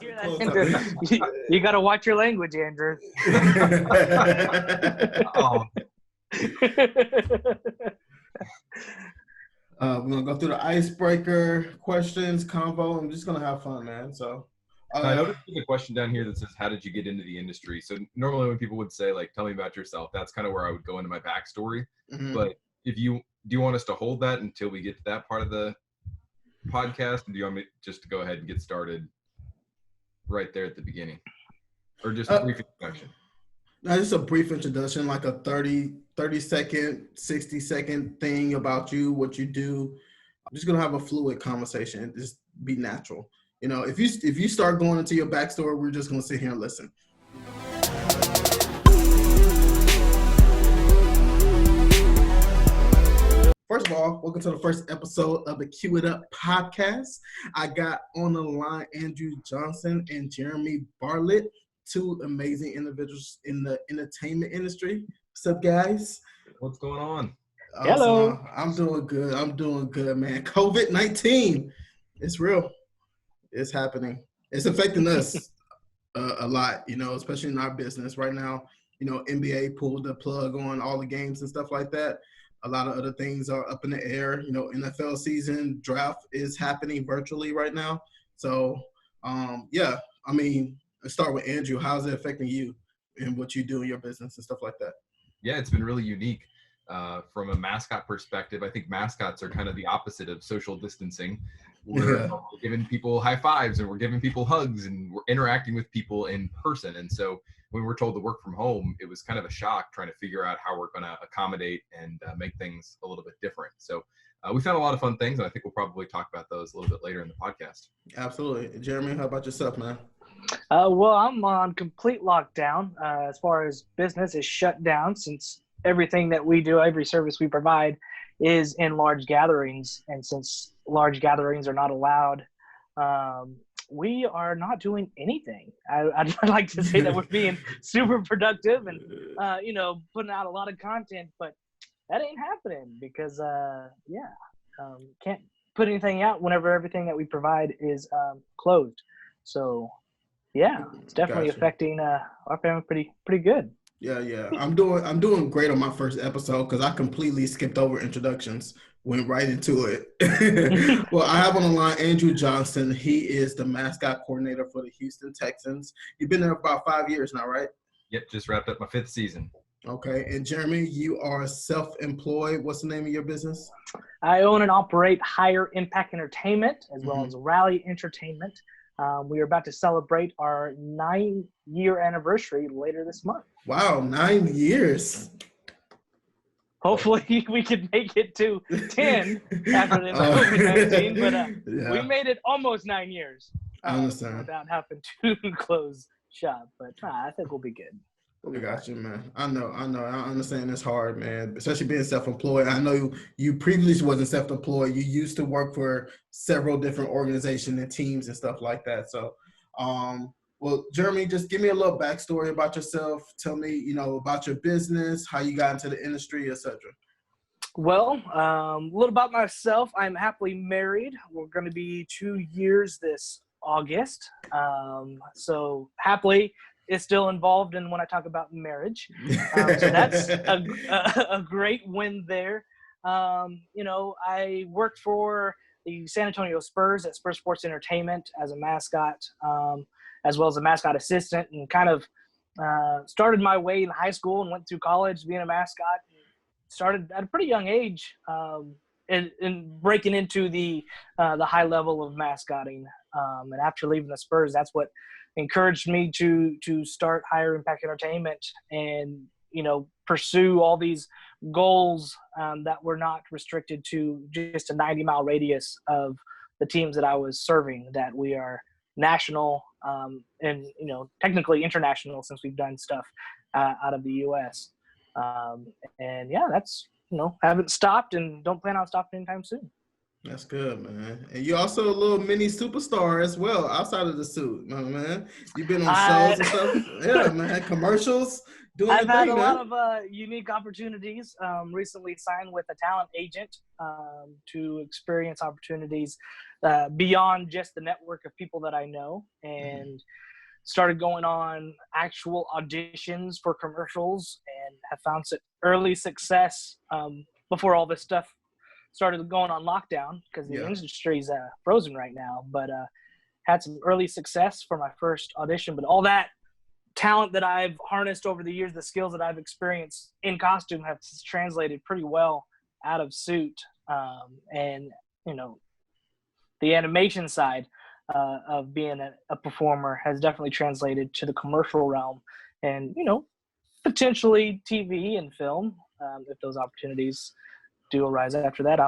hear that, Andrew? You got to watch your language, Andrew. Oh. We're going to go through the icebreaker questions, convo. I'm just going to have fun, man. So I noticed there's a question down here that says, how did you get into the industry? So normally when people would say, like, tell me about yourself, that's kind of where I would go into my backstory. Mhm. But do you want us to hold that until we get to that part of the podcast? And do you want me just to go ahead and get started right there at the beginning? Or just a brief introduction? Just a brief introduction, like a 30-second, 60-second thing about you, what you do. I'm just going to have a fluid conversation. Just be natural. You know, if you start going into your backstory, we're just going to sit here and listen. First of all, welcome to the first episode of the Cue It Up podcast. I got on the line Andrew Johnson and Jerome Bartlett, two amazing individuals in the entertainment industry. What's up, guys? What's going on? Hello. I'm doing good, man. COVID-19, it's real. It's happening. It's affecting us a lot, you know, especially in our business right now. You know, NBA pulled the plug on all the games and stuff like that. A lot of other things are up in the air. You know, NFL season, draft is happening virtually right now. So, yeah, I mean, let's start with Andrew. How's it affecting you and what you do in your business and stuff like that? Yeah, it's been really unique. From a mascot perspective, I think mascots are kind of the opposite of social distancing. We're giving people high fives and we're giving people hugs and we're interacting with people in person. And so when we're told to work from home, it was kind of a shock trying to figure out how we're going to accommodate and make things a little bit different. So we found a lot of fun things, and I think we'll probably talk about those a little bit later in the podcast. Absolutely. Jeremy, how about yourself, man? Well, I'm on complete lockdown as far as business is shut down, since everything that we do, every service we provide is in large gatherings. And since large gatherings are not allowed, we are not doing anything. I'd like to say that we're being super productive and, you know, putting out a lot of content, but that ain't happening because, can't put anything out whenever everything that we provide is closed. So, yeah, it's definitely affecting our family pretty good. Yeah. I'm doing great on my first episode because I completely skipped over introductions, went right into it. Well, I have on the line Andrew Johnson. He is the mascot coordinator for the Houston Texans. You've been there about 5 years now, right? Yep, just wrapped up my 5th season. Okay. And Jeremy, you are self-employed. What's the name of your business? I own and operate Higher Impact Entertainment as well as Rally Entertainment. We are about to celebrate our 9-year anniversary later this month. Wow, 9 years. Hopefully we can make it to 10 after the COVID-19, but we made it almost 9 years. I understand. Without having to close shop, but I think we'll be good. I got you, man. I know. I understand it's hard, man, especially being self-employed. I know you previously wasn't self-employed. You used to work for several different organizations and teams and stuff like that. So, well, Jeremy, just give me a little backstory about yourself. Tell me, you know, about your business, how you got into the industry, etc. Well, a little about myself. I'm happily married. We're going to be 2 years this August. So happily is still involved in when I talk about marriage. So that's a great win there. You know, I worked for the San Antonio Spurs at Spurs Sports Entertainment as a mascot, as well as a mascot assistant, and kind of started my way in high school and went through college being a mascot. Started at a pretty young age in breaking into the high level of mascotting. And after leaving the Spurs, that's what encouraged me to start Higher Impact Entertainment and, you know, pursue all these goals that were not restricted to just a 90-mile radius of the teams that I was serving, that we are national and, you know, technically international since we've done stuff out of the U.S. And, yeah, that's, you know, haven't stopped and don't plan on stopping anytime soon. That's good, man. And you're also a little mini superstar as well, outside of the suit, man. You've been on shows and stuff. Yeah, man. Commercials. I've had a lot of unique opportunities. Recently signed with a talent agent to experience opportunities beyond just the network of people that I know, and started going on actual auditions for commercials, and have found some early success before all this stuff started going on lockdown, because the industry's frozen right now. But had some early success for my first audition. But all that talent that I've harnessed over the years, the skills that I've experienced in costume, have translated pretty well out of suit. And, you know, the animation side of being a performer has definitely translated to the commercial realm, and, you know, potentially TV and film, if those opportunities do arise after that.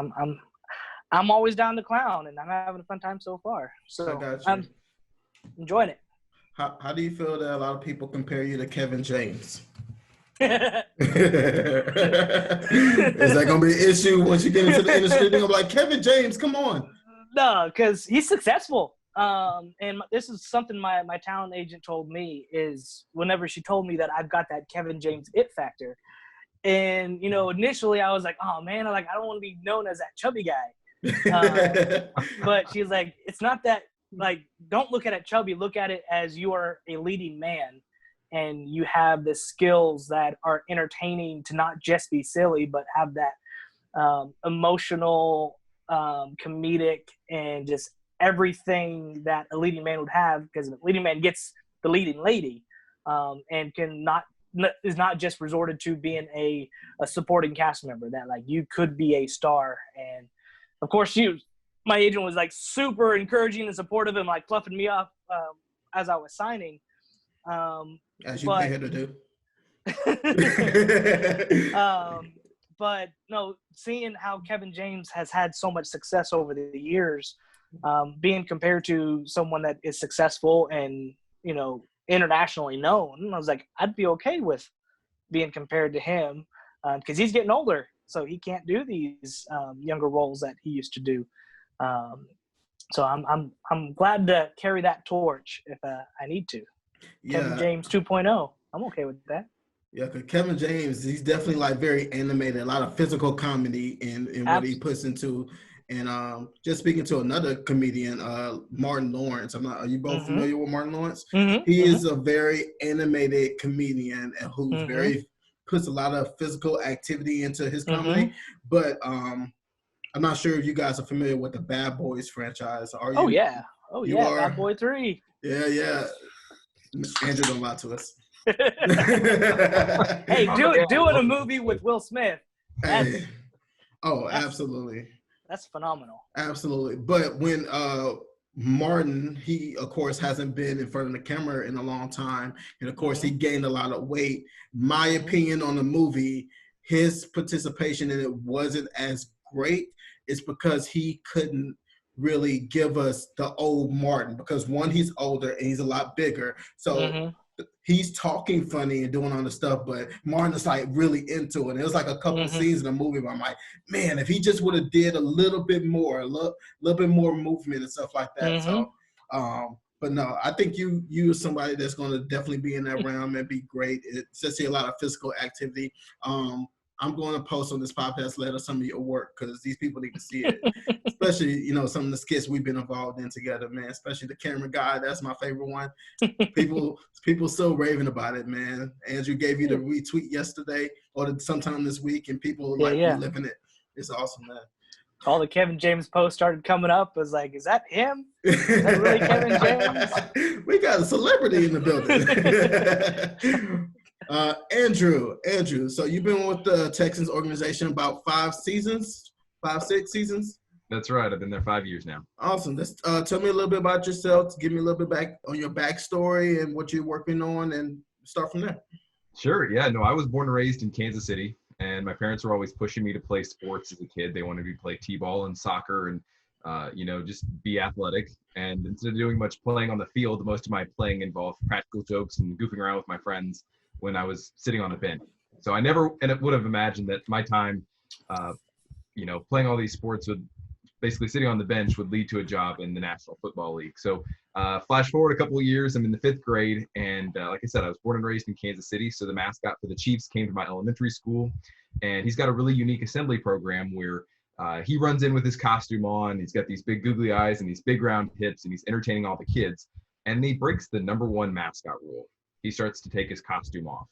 I'm always down to clown, and I'm having a fun time so far. So I'm enjoying it. How do you feel that a lot of people compare you to Kevin James? Is that going to be an issue once you get into the industry? They're going to be like, Kevin James, come on. No, because he's successful. And this is something my talent agent told me, is whenever she told me that I've got that Kevin James it factor. And, you know, initially I was like, oh, man, I don't want to be known as that chubby guy. But she's like, it's not that, like, don't look at it chubby. Look at it as you are a leading man, and you have the skills that are entertaining to not just be silly, but have that emotional, comedic, and just everything that a leading man would have, because a leading man gets the leading lady, and is not just resorted to being a supporting cast member, that, like, you could be a star. And of course my agent was like super encouraging and supportive, and like fluffing me up as I was signing. As you pay her to do. But no, seeing how Kevin James has had so much success over the years, being compared to someone that is successful and, you know, internationally known, I was like, I'd be okay with being compared to him, because he's getting older, so he can't do these younger roles that he used to do. So I'm glad to carry that torch if I need to. Yeah. Kevin James 2.0. I'm okay with that. Yeah, because Kevin James, he's definitely like very animated, a lot of physical comedy in what he puts into. And just speaking to another comedian, Martin Lawrence. Are you both familiar with Martin Lawrence? He is a very animated comedian and who's puts a lot of physical activity into his comedy. But I'm not sure if you guys are familiar with the Bad Boys franchise. Are you? Oh yeah, Bad Boy 3. Yeah. Andrew, don't lie to us. Hey, doing a movie with Will Smith. Absolutely. That's phenomenal. Absolutely. But when Martin, he of course hasn't been in front of the camera in a long time, and of course he gained a lot of weight. My opinion on the movie, his participation in it wasn't as great. It's because he couldn't really give us the old Martin, because one, he's older and he's a lot bigger. So he's talking funny and doing all the stuff, but Martin is like really into it. And it was like a couple of scenes in the movie where I'm like, man, if he just would have did a little bit more, a little bit more movement and stuff like that. So, but no, I think you are somebody that's going to definitely be in that realm and be great. It's just a lot of physical activity. I'm going to post on this podcast later some of your work, because these people need to see it. Especially, you know, some of the skits we've been involved in together, man. Especially the camera guy. That's my favorite one. People still raving about it, man. Andrew gave you the retweet yesterday or sometime this week, and people reliving it. It's awesome, man. All the Kevin James posts started coming up. I was like, is that him? Is that really Kevin James? We got a celebrity in the building. Andrew, so you've been with the Texans organization about 6 seasons? That's right. I've been there 5 years now. Awesome. Tell me a little bit about yourself. Give me a little bit back on your backstory and what you're working on, and start from there. Sure. Yeah. No, I was born and raised in Kansas City, and my parents were always pushing me to play sports as a kid. They wanted me to play t-ball and soccer and, just be athletic. And instead of doing much playing on the field, most of my playing involved practical jokes and goofing around with my friends when I was sitting on a bench. So I never would have imagined that my time, playing all these sports would basically sitting on the bench would lead to a job in the National Football League. So flash forward a couple of years, I'm in the 5th grade. And like I said, I was born and raised in Kansas City. So the mascot for the Chiefs came to my elementary school, and he's got a really unique assembly program where He runs in with his costume on. He's got these big googly eyes and these big round hips, and he's entertaining all the kids. And he breaks the #1 mascot rule. He starts to take his costume off.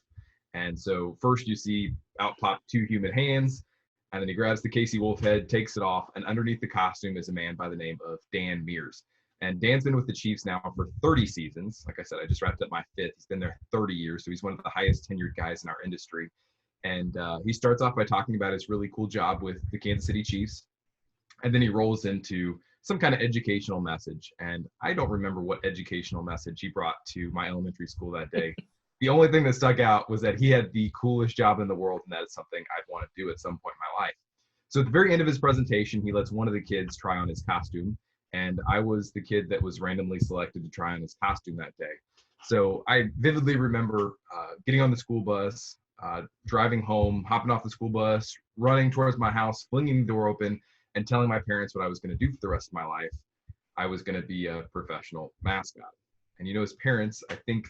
And so first you see out pop 2 human hands, and then he grabs the Casey Wolf head, takes it off, and underneath the costume is a man by the name of Dan Mears. And Dan's been with the Chiefs now for 30 seasons. Like I said, I just wrapped up my 5th. He's been there 30 years, so he's one of the highest tenured guys in our industry. And he starts off by talking about his really cool job with the Kansas City Chiefs. And then he rolls into some kind of educational message. And I don't remember what educational message he brought to my elementary school that day. The only thing that stuck out was that he had the coolest job in the world, and that is something I'd want to do at some point in my life. So at the very end of his presentation, he lets one of the kids try on his costume. And I was the kid that was randomly selected to try on his costume that day. So I vividly remember getting on the school bus, driving home, hopping off the school bus, running towards my house, flinging the door open, and telling my parents what I was going to do for the rest of my life. I was going to be a professional mascot. And as parents, I think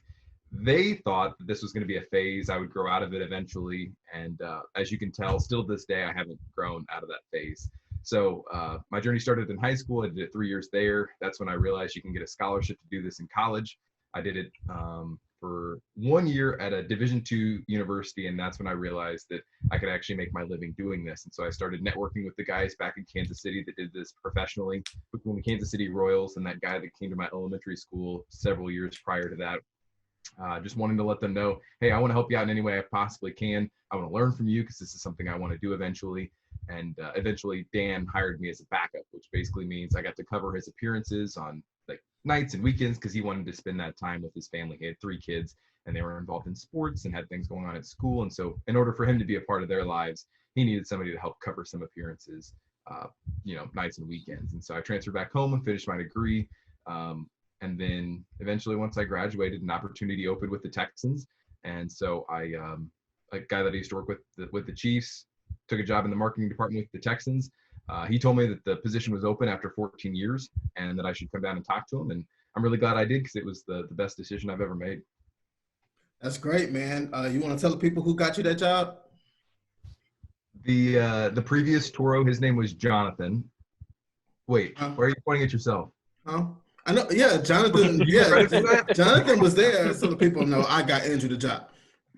they thought that this was going to be a phase. I would grow out of it eventually. And as you can tell, still to this day, I haven't grown out of that phase. So my journey started in high school. I did it 3 years there. That's when I realized you can get a scholarship to do this in college. I did it for 1 year at a Division II university, and that's when I realized that I could actually make my living doing this. And so I started networking with the guys back in Kansas City that did this professionally, between the Kansas City Royals and that guy that came to my elementary school several years prior to that. Just wanting to let them know, hey, I want to help you out in any way I possibly can. I want to learn from you because this is something I want to do eventually. And eventually Dan hired me as a backup, which basically means I got to cover his appearances on like nights and weekends because he wanted to spend that time with his family. He had 3 kids and they were involved in sports and had things going on at school. And so in order for him to be a part of their lives, he needed somebody to help cover some appearances, nights and weekends. And so I transferred back home and finished my degree. And then eventually once I graduated, an opportunity opened with the Texans. And so a guy that I used to work with the Chiefs, took a job in the marketing department with the Texans. He told me that the position was open after 14 years and that I should come down and talk to him. And I'm really glad I did because it was the best decision I've ever made. That's great, man. You want to tell the people who got you that job? The previous Toro, his name was Jonathan. Wait, why are you pointing at yourself? I know. Yeah, Jonathan. Yeah, Jonathan was there, so the people know I got Andrew the job.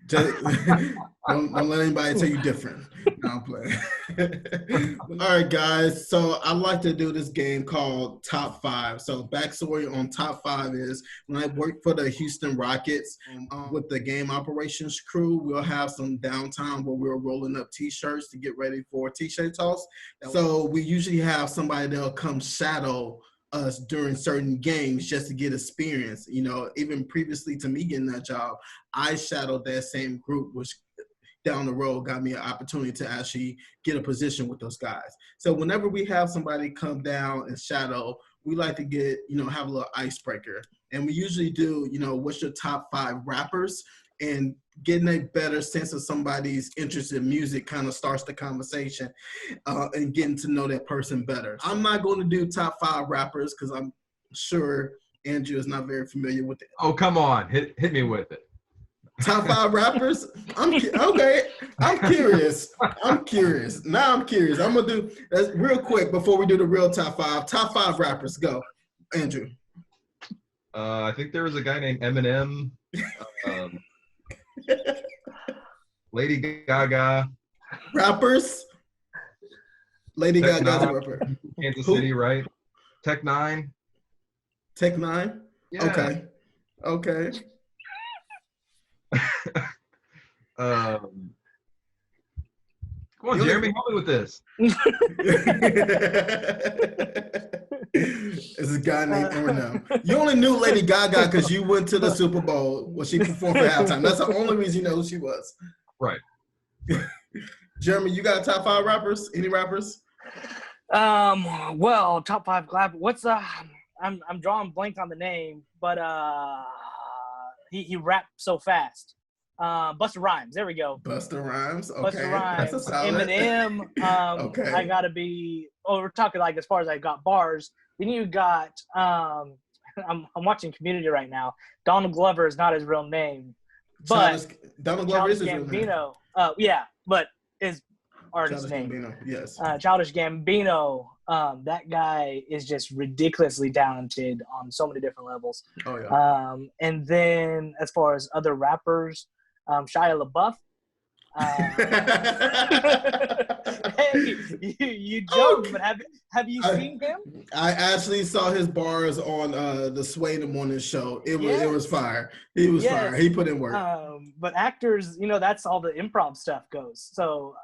Don't let anybody tell you different. No, I'm playing. All right, guys. So I like to do this game called Top 5. So backstory on Top 5 is when I worked for the Houston Rockets with the game operations crew, we'll have some downtime where we're rolling up T-shirts to get ready for T-shirt toss. So we usually have somebody that'll come shadow us during certain games just to get experience. Even previously to me getting that job, I shadowed that same group, which down the road got me an opportunity to actually get a position with those guys. So whenever we have somebody come down and shadow, we like to get, have a little icebreaker. And we usually do, what's your top 5 rappers? And getting a better sense of somebody's interest in music kind of starts the conversation and getting to know that person better. I'm not going to do top 5 rappers because I'm sure Andrew is not very familiar with it. Oh, come on. Hit me with it. Top 5 rappers? Okay. I'm curious. Now I'm curious. I'm going to do that real quick before we do the real top 5. Top 5 rappers. Go. Andrew. I think there was a guy named Eminem. Lady Gaga. Rappers? Lady Gaga's a rapper. Kansas City, right? Tech 9. Tech 9? Yeah. Okay. Come on, Jeremy, help me with this. It's a guy named Eminem. You only knew Lady Gaga because you went to the Super Bowl when she performed for halftime. That's the only reason you know who she was. Right. Jeremy, you got top 5 rappers? Any rappers? Well, top 5 clap. What's I'm drawing blank on the name, but he rapped so fast. Busta Rhymes. There we go. Busta Rhymes. Okay. Busta Rhymes. That's a solid. Eminem. Okay. I gotta be. Oh, we're talking like as far as I got bars. Then you got. I'm watching Community right now. Donald Glover is not his real name, but Donald Glover is his real name. Yeah, but is artist name. Gambino, yes. Childish Gambino. That guy is just ridiculously talented on so many different levels. Oh yeah. And then as far as other rappers, Shia LaBeouf. Hey, you joke, but have you seen him? I actually saw his bars on the Sway in the Morning show. It was fire. He was fire. He put in work. But actors, that's all the improv stuff goes. So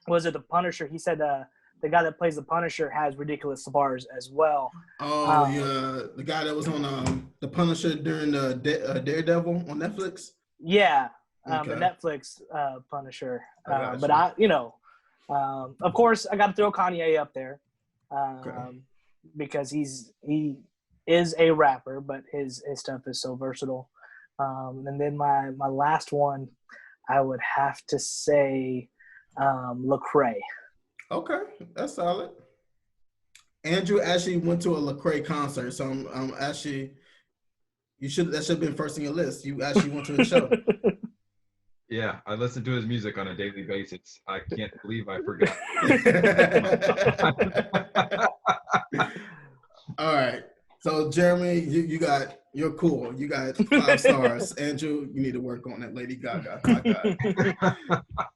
was it the Punisher? He said the guy that plays the Punisher has ridiculous bars as well. Oh yeah, the guy that was on the Punisher during the Daredevil on Netflix. Yeah. Okay. The Netflix Punisher. But of course, I got to throw Kanye up there Okay. because he is a rapper, but his stuff is so versatile. And then my last one, I would have to say Lecrae. Okay, that's solid. Andrew actually went to a Lecrae concert, so I'm actually that should have been first on your list. You actually went to the show. Yeah, I listen to his music on a daily basis. I can't believe I forgot. All right. So Jeremy, you're cool. You got 5 stars. Andrew, you need to work on that. Lady Gaga. My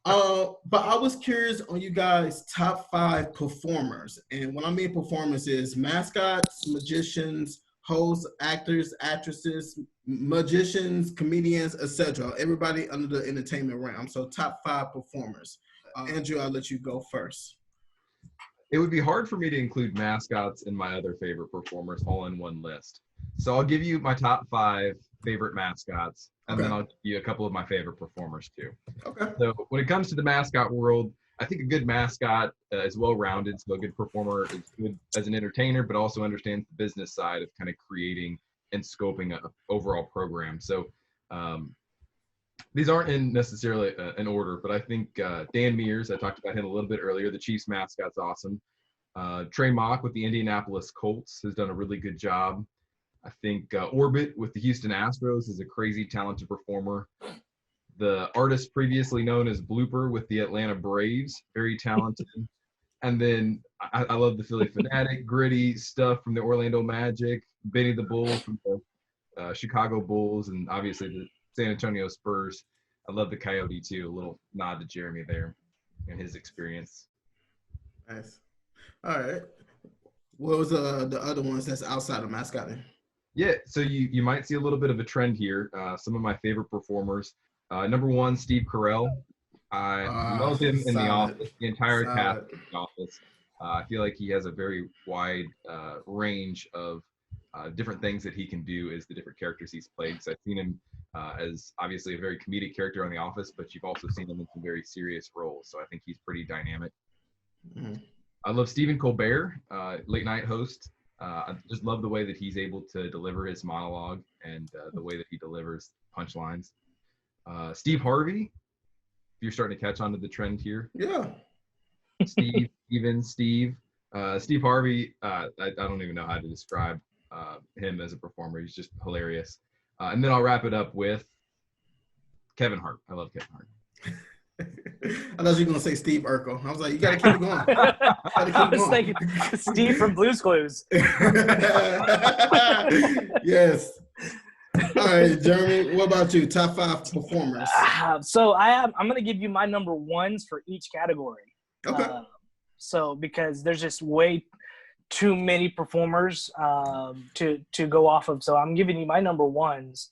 God. But I was curious on you guys' top 5 performers. And what I mean performers is mascots, magicians, hosts, actors, actresses, magicians, comedians, etc. Everybody under the entertainment realm. So top 5 performers. Andrew, I'll let you go first. It would be hard for me to include mascots and my other favorite performers all in one list. So I'll give you my top 5 favorite mascots, and then I'll give you a couple of my favorite performers too. Okay. So when it comes to the mascot world, I think a good mascot is well-rounded. So a good performer is good as an entertainer, but also understands the business side of kind of creating and scoping an overall program. So these aren't in necessarily an order, but I think Dan Mears, I talked about him a little bit earlier. The Chiefs mascot's awesome. Trey Mock with the Indianapolis Colts has done a really good job. I think Orbit with the Houston Astros is a crazy talented performer. The artist previously known as Blooper with the Atlanta Braves, very talented. And then I love the Philly Fanatic, gritty stuff from the Orlando Magic, Benny the Bull from the Chicago Bulls, and obviously the San Antonio Spurs. I love the Coyote too. A little nod to Jeremy there and his experience. Nice. All right. What was the other ones that's outside of mascotting? Yeah, so you might see a little bit of a trend here. Some of my favorite performers. Number 1, Steve Carell. I love him in The Office, the entire cast of The Office. I feel like he has a very wide range of different things that he can do as the different characters he's played. So I've seen him as obviously a very comedic character on The Office, but you've also seen him in some very serious roles. So I think he's pretty dynamic. Mm-hmm. I love Stephen Colbert, late night host. I just love the way that he's able to deliver his monologue and the way that he delivers punchlines. Steve Harvey, if you're starting to catch on to the trend here. Yeah. Steve Harvey, I don't even know how to describe him as a performer. He's just hilarious. And then I'll wrap it up with Kevin Hart. I love Kevin Hart. I thought you were going to say Steve Urkel. I was like, you got to keep it going. I was thinking Steve from Blue's Clues. Yes. All right, Jeremy, what about you? Top 5 performers. So I'm going to give you my number 1s for each category. Okay. So because there's just way too many performers to go off of. So I'm giving you my number 1s.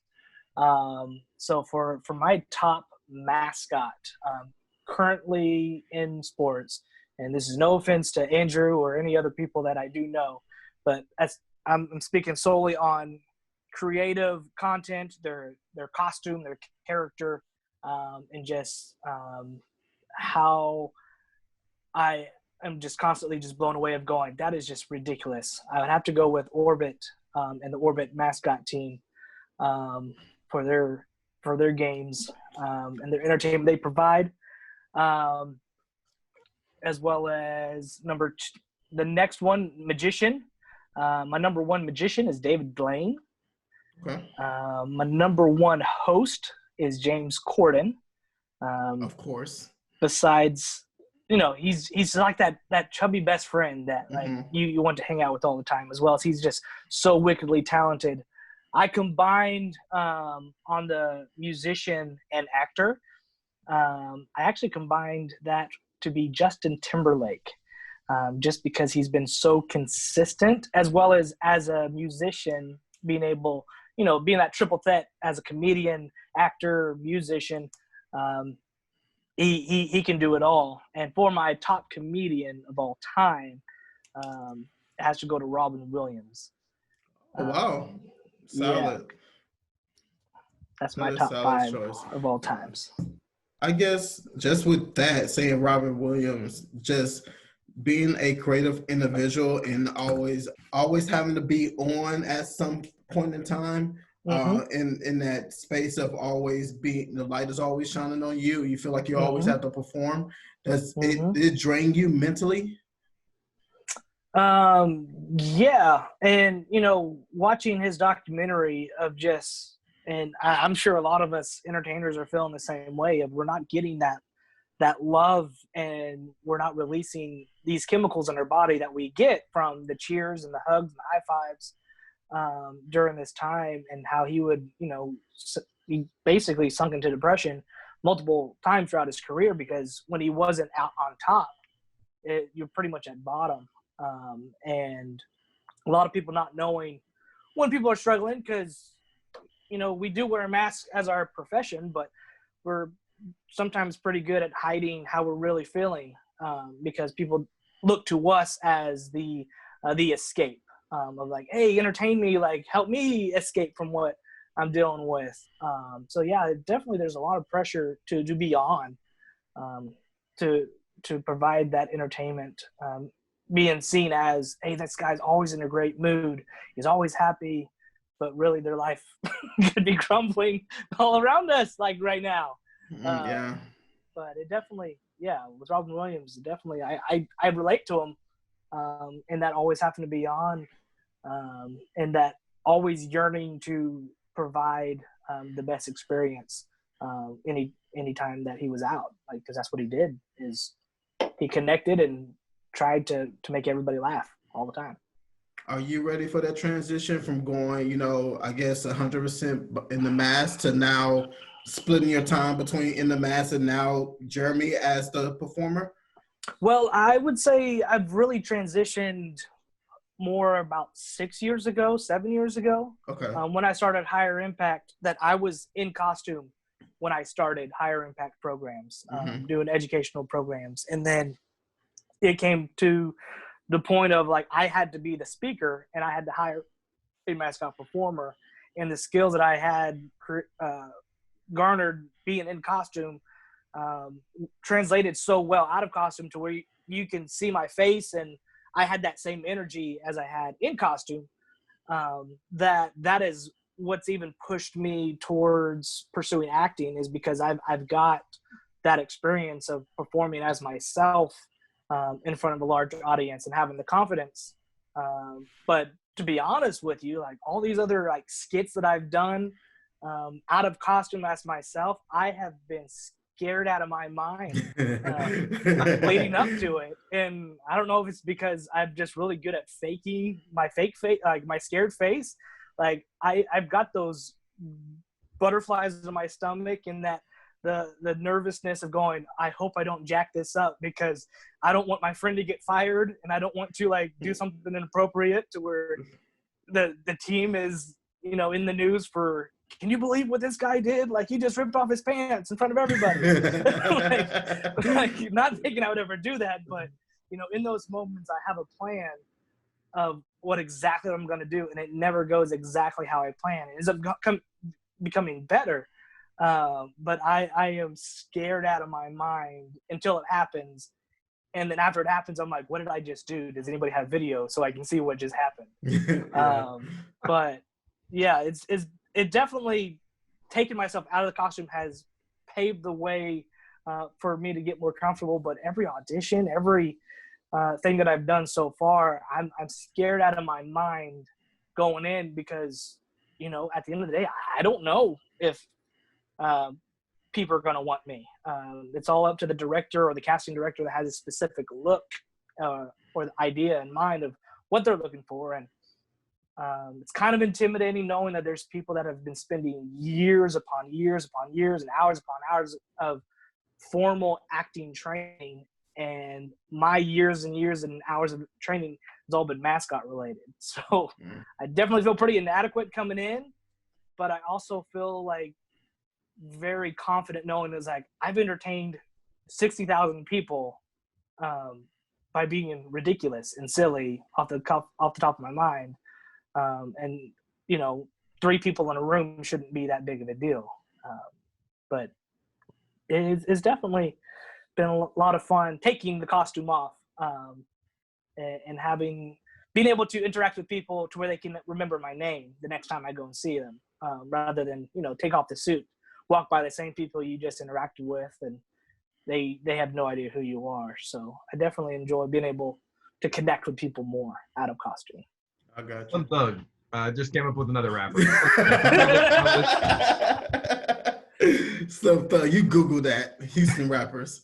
So for my top mascot currently in sports, and this is no offense to Andrew or any other people that I do know, but I'm speaking solely on creative content, their costume, their character, and just how I am just constantly just blown away of going, that is just ridiculous. I would have to go with Orbit and the Orbit mascot team for their games and their entertainment they provide, as well as the next one, magician. My number 1 magician is David Blaine. Okay. My number 1 host is James Corden. Of course. Besides he's like that chubby best friend that like you want to hang out with all the time, as well as he's just so wickedly talented. I combined on the musician and actor. I actually combined that to be Justin Timberlake, just because he's been so consistent, as well as a musician, being able, being that triple threat as a comedian, actor, musician. He can do it all. And for my top comedian of all time, it has to go to Robin Williams. Oh, wow. Solid. Yeah. That's my top 5 choice of all times. I guess just with that, saying Robin Williams, just being a creative individual and always having to be on at some point in time, in that space of always being, the light is always shining on you. You feel like you always have to perform. Does it drain you mentally? Yeah. And, watching his documentary of just, and I'm sure a lot of us entertainers are feeling the same way, of we're not getting that love, and we're not releasing these chemicals in our body that we get from the cheers and the hugs and the high fives during this time, and how he would, he basically sunk into depression multiple times throughout his career, because when he wasn't out on top, you're pretty much at bottom. And a lot of people not knowing when people are struggling, because, we do wear a mask as our profession, but we're sometimes pretty good at hiding how we're really feeling, because people look to us as the escape, of like, hey, entertain me, like help me escape from what I'm dealing with. So yeah, definitely there's a lot of pressure to be on, to provide that entertainment, being seen as, hey, this guy's always in a great mood, he's always happy, but really their life could be crumbling all around us, like right now. Yeah. But it definitely, with Robin Williams, definitely, I relate to him, and that always having to be on, and that always yearning to provide the best experience any time that he was out, like, because that's what he did, is he connected and tried to make everybody laugh all the time. Are you ready for that transition from going, I guess 100% in the mask to now splitting your time between in the mask and now Jeremy as the performer? Well, I would say I've really transitioned more about 7 years ago. Okay. When I started Higher Impact, that I was in costume when I started Higher Impact programs, doing educational programs. And then it came to the point of, like, I had to be the speaker and I had to hire a mascot performer, and the skills that I had garnered being in costume translated so well out of costume to where you can see my face, and I had that same energy as I had in costume. That is what's even pushed me towards pursuing acting, is because I've got that experience of performing as myself in front of a large audience and having the confidence. But to be honest with you, like, all these other like skits that I've done out of costume as myself, I have been scared out of my mind leading up to it. And I don't know if it's because I'm just really good at faking my fake face, like my scared face. Like I've got those butterflies in my stomach, and that the nervousness of going, I hope I don't jack this up, because I don't want my friend to get fired, and I don't want to like do something inappropriate to where the team is, in the news for, can you believe what this guy did? Like, he just ripped off his pants in front of everybody. like, not thinking I would ever do that, but in those moments I have a plan of what exactly I'm going to do, and it never goes exactly how I plan. It ends up becoming better. But I am scared out of my mind until it happens. And then after it happens, I'm like, what did I just do? Does anybody have video so I can see what just happened? But yeah, it definitely, taking myself out of the costume has paved the way for me to get more comfortable. But every audition, every thing that I've done so far, I'm scared out of my mind going in, because, at the end of the day, I don't know if people are going to want me. It's all up to the director or the casting director that has a specific look or the idea in mind of what they're looking for. And it's kind of intimidating knowing that there's people that have been spending years upon years upon years and hours upon hours of formal acting training, and my years and years and hours of training has all been mascot related. So I definitely feel pretty inadequate coming in, but I also feel like very confident knowing it's like I've entertained 60,000 people by being ridiculous and silly off the top of my mind. And, you know, 3 people in a room shouldn't be that big of a deal. But it's definitely been a lot of fun taking the costume off and being able to interact with people to where they can remember my name the next time I go and see them, rather than, you know, take off the suit, walk by the same people you just interacted with, and they have no idea who you are. So I definitely enjoy being able to connect with people more out of costume. I got you. Some Thug just came up with another rapper. Some Thug. You Google that. Houston rappers.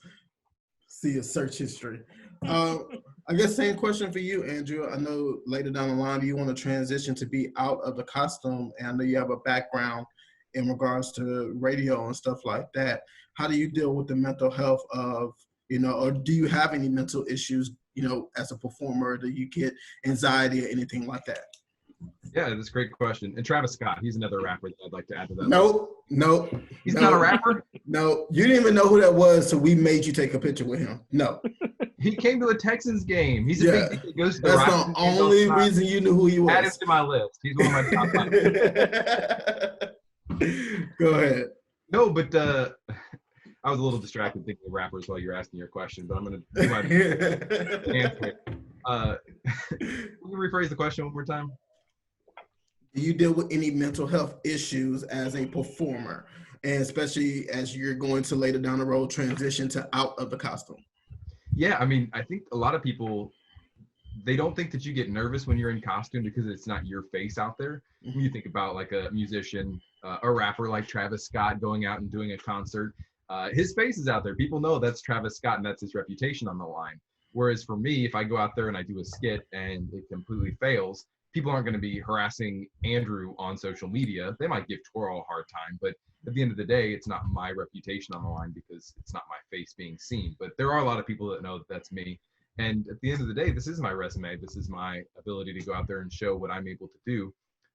See a search history. I guess same question for you, Andrew. I know later down the line you want to transition to be out of the costume, and I know you have a background in regards to radio and stuff like that. How do you deal with the mental health of, you know, or do you have any mental issues, you know, as a performer? Do you get anxiety or anything like that? Yeah, that's a great question. And Travis Scott, he's another rapper that I'd like to add to that. No. He's not a rapper? No, you didn't even know who that was, so we made you take a picture with him. No. He came to a Texans game. He's a big he goes to the That's the only reason you knew who he was. Add him to my list. He's one of my top 5. Go ahead. No, but I was a little distracted thinking of rappers while you're asking your question, but I'm going to do my answer. Can you rephrase the question one more time? Do you deal with any mental health issues as a performer, and especially as you're going to later down the road transition to out of the costume? Yeah, I mean, I think a lot of people, they don't think that you get nervous when you're in costume because it's not your face out there. When you think about like a musician, a rapper like Travis Scott going out and doing a concert, his face is out there. People know that's Travis Scott and that's his reputation on the line. Whereas for me, if I go out there and I do a skit and it completely fails, people aren't going to be harassing Andrew on social media. They might give Twirl a hard time, but at the end of the day, it's not my reputation on the line because it's not my face being seen. But there are a lot of people that know that that's me. And at the end of the day, this is my resume. This is my ability to go out there and show what I'm able to do.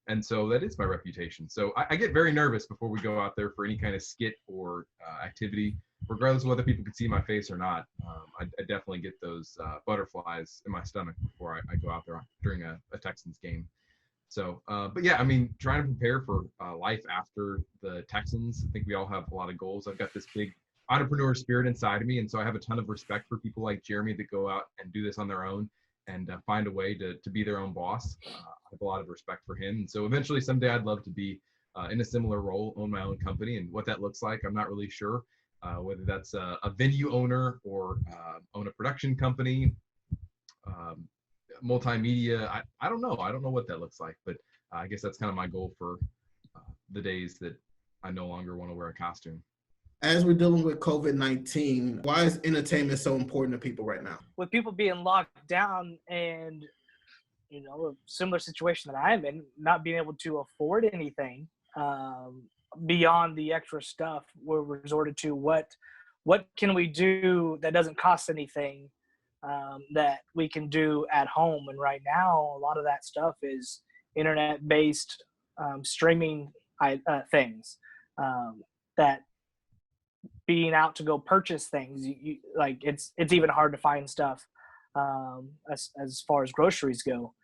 And so that is my reputation. So I get very nervous before we go out there for any kind of skit or activity, regardless of whether people can see my face or not. I definitely get those butterflies in my stomach before I go out there during a Texans game. So, but yeah, I mean, trying to prepare for life after the Texans. I think we all have a lot of goals. I've got this big entrepreneur spirit inside of me. And so I have a ton of respect for people like Jeremy that go out and do this on their own and find a way to be their own boss. I have a lot of respect for him. And so eventually someday I'd love to be in a similar role, own my own company. And what that looks like, I'm not really sure. Whether that's a venue owner or own a production company, multimedia, I don't know. I don't know what that looks like, but I guess that's kind of my goal for the days that I no longer want to wear a costume. As we're dealing with COVID-19, why is entertainment so important to people right now? With people being locked down and, you know, a similar situation that I'm in, not being able to afford anything beyond the extra stuff, we're resorted to what can we do that doesn't cost anything that we can do at home. And right now, a lot of that stuff is internet-based streaming things that being out to go purchase things, you like it's even hard to find stuff as far as groceries go,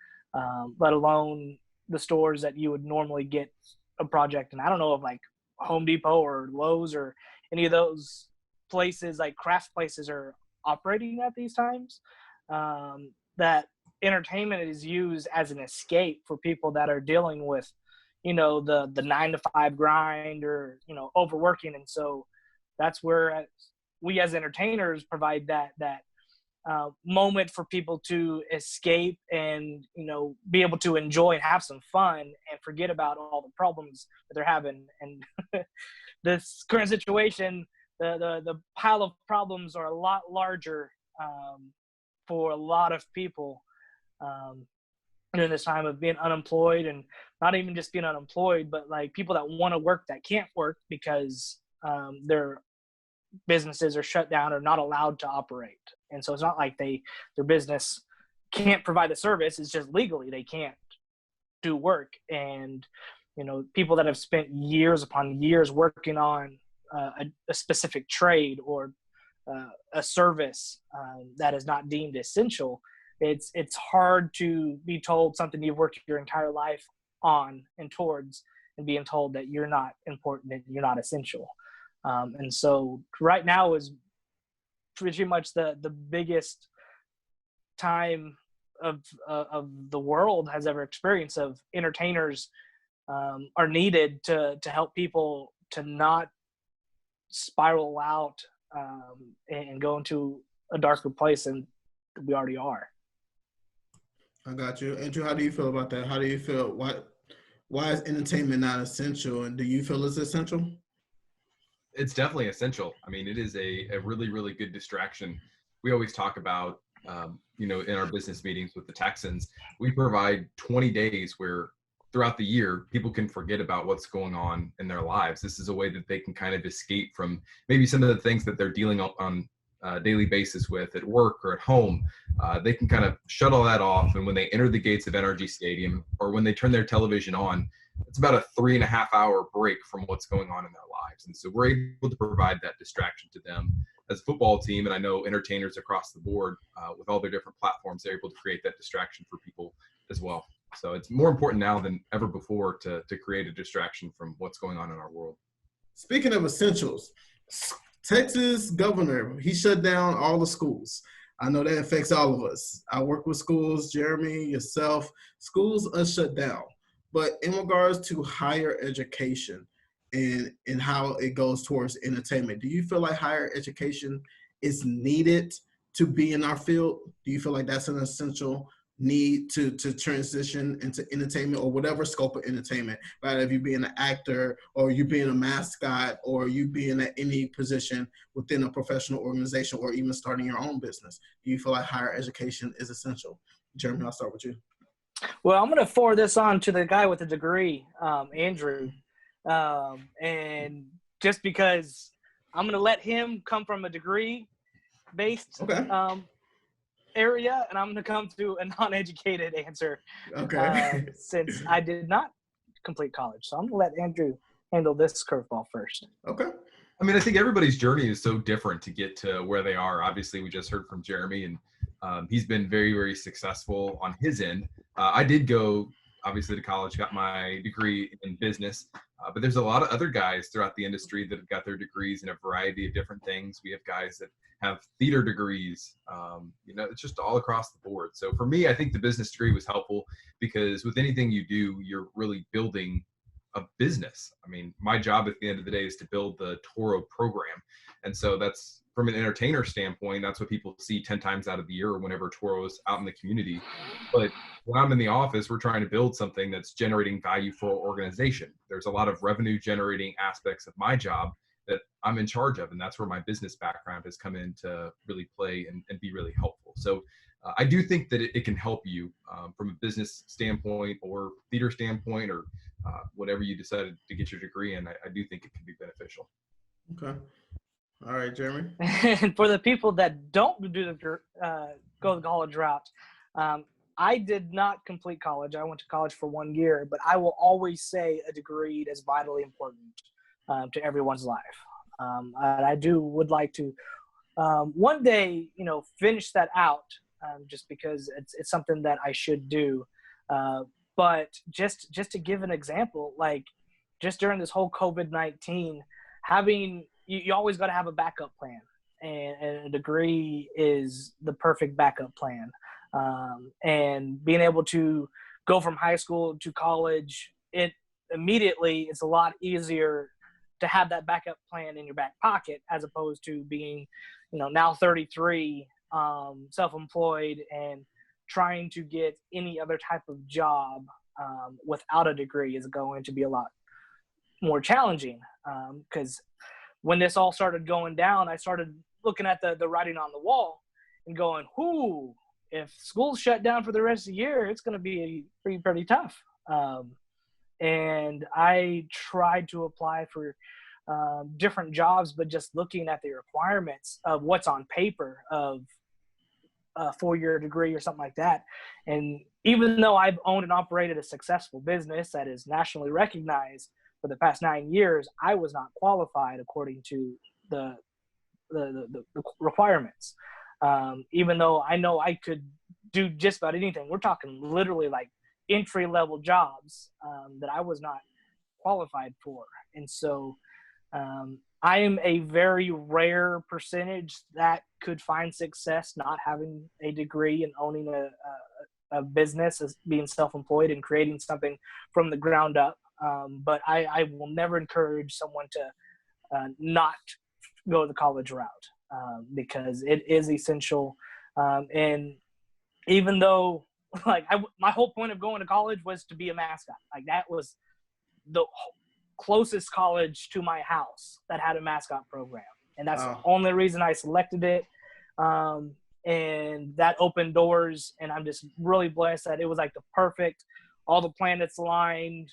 let alone the stores that you would normally get a project. And I don't know if like Home Depot or Lowe's or any of those places, like craft places, are operating at these times. That entertainment is used as an escape for people that are dealing with, you know, the 9-to-5 grind or, you know, overworking. And so that's where we as entertainers provide that moment for people to escape and, be able to enjoy and have some fun and forget about all the problems that they're having. And this current situation, the pile of problems are a lot larger for a lot of people during this time of being unemployed, and not even just being unemployed, but like people that want to work that can't work because their businesses are shut down or not allowed to operate. And so it's not like their business can't provide the service. It's just legally they can't do work. And, people that have spent years upon years working on a specific trade or a service that is not deemed essential, it's hard to be told something you've worked your entire life on and towards, and being told that you're not important and you're not essential. And so right now is pretty much the biggest time of the world has ever experienced, of entertainers are needed to help people to not spiral out and go into a darker place than we already are. I got you. Andrew, how do you feel about that? How do you feel? Why is entertainment not essential? And do you feel it's essential? It's definitely essential. I mean, it is a really, really good distraction. We always talk about, in our business meetings with the Texans, we provide 20 days where throughout the year, people can forget about what's going on in their lives. This is a way that they can kind of escape from maybe some of the things that they're dealing on a daily basis with at work or at home. They can kind of shut all that off. And when they enter the gates of NRG Stadium, or when they turn their television on, it's about a 3.5 hour break from what's going on in their lives. And so we're able to provide that distraction to them as a football team. And I know entertainers across the board with all their different platforms, they're able to create that distraction for people as well. So it's more important now than ever before to create a distraction from what's going on in our world. Speaking of essentials, Texas governor, he shut down all the schools. I know that affects all of us. I work with schools, Jeremy, yourself. Schools are shut down. But in regards to higher education and how it goes towards entertainment, do you feel like higher education is needed to be in our field? Do you feel like that's an essential need to transition into entertainment, or whatever scope of entertainment, right? If you being an actor, or you being a mascot, or you being at any position within a professional organization, or even starting your own business, do you feel like higher education is essential? Jeremy, I'll start with you. Well, I'm going to forward this on to the guy with the degree, Andrew. And just because I'm going to let him come from a degree-based area, and I'm going to come to a non-educated answer. Okay. Since I did not complete college. So I'm going to let Andrew handle this curveball first. Okay. I mean, I think everybody's journey is so different to get to where they are. Obviously, we just heard from Jeremy, and he's been very, very successful on his end. I did go, obviously, to college, got my degree in business, but there's a lot of other guys throughout the industry that have got their degrees in a variety of different things. We have guys that have theater degrees, it's just all across the board. So for me, I think the business degree was helpful because with anything you do, you're really building a business. I mean, my job at the end of the day is to build the Toro program. And so that's, from an entertainer standpoint, that's what people see 10 times out of the year whenever Toro is out in the community. But when I'm in the office, we're trying to build something that's generating value for our organization. There's a lot of revenue generating aspects of my job that I'm in charge of. And that's where my business background has come in to really play and be really helpful. So I do think that it can help you from a business standpoint or theater standpoint, or whatever you decided to get your degree in. I do think it can be beneficial. Okay. All right, Jeremy. And for the people that don't do the go the college route, I did not complete college. I went to college for 1 year, but I will always say a degree is vitally important to everyone's life. And I would like to one day, finish that out, just because it's something that I should do. But just to give an example, like just during this whole COVID-19, you always got to have a backup plan, and a degree is the perfect backup plan. And being able to go from high school to college, it's a lot easier to have that backup plan in your back pocket, as opposed to being, now 33, self-employed and trying to get any other type of job without a degree is going to be a lot more challenging. Because when this all started going down, I started looking at the writing on the wall and going, whoo, if school's shut down for the rest of the year, it's going to be pretty tough. And I tried to apply for different jobs, but just looking at the requirements of what's on paper of a 4-year degree or something like that. And even though I've owned and operated a successful business that is nationally recognized for the past 9 years, I was not qualified according to the requirements. Even though I know I could do just about anything, we're talking literally like entry-level jobs that I was not qualified for. And so I am a very rare percentage that could find success not having a degree and owning a business, as being self-employed and creating something from the ground up. But I will never encourage someone to not go the college route because it is essential. And even though, like, my whole point of going to college was to be a mascot. Like, that was the closest college to my house that had a mascot program. And that's the only reason I selected it. And that opened doors. And I'm just really blessed that it was like the perfect, all the planets aligned,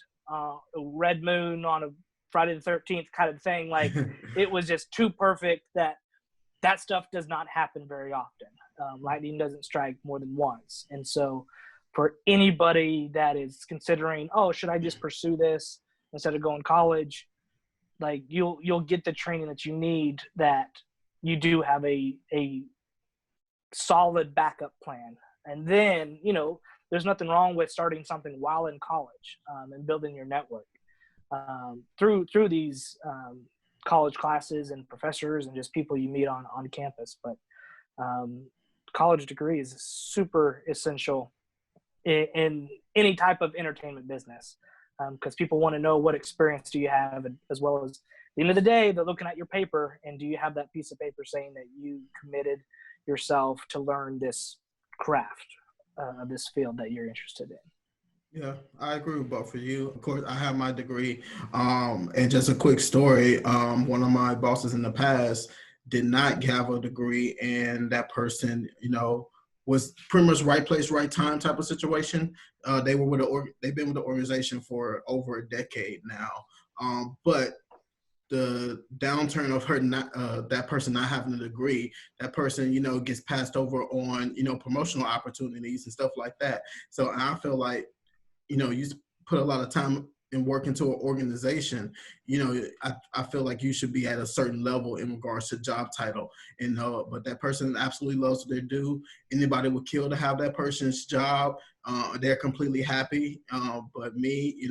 red moon on a Friday the 13th kind of thing. Like, it was just too perfect that stuff does not happen very often. Lightning doesn't strike more than once. And so for anybody that is considering, oh, should I just pursue this instead of going to college? Like, you'll get the training that you need, that you do have a solid backup plan. And then, there's nothing wrong with starting something while in college and building your network through these college classes and professors and just people you meet on campus. But college degree is super essential in any type of entertainment business because people want to know what experience do you have, as well as, at the end of the day, they're looking at your paper, and do you have that piece of paper saying that you committed yourself to learn this craft, this field that you're interested in. Yeah, I agree with both of you. Of course, I have my degree. And just a quick story, one of my bosses in the past did not have a degree, and that person, was pretty much right place, right time type of situation. They've been with the organization for over a decade now. But the downturn of her that person not having a degree, that person, gets passed over on, promotional opportunities and stuff like that. So I feel like, you put a lot of time and work into an organization, I feel like you should be at a certain level in regards to job title. But that person absolutely loves what they do. Anybody would kill to have that person's job. They're completely happy. But me,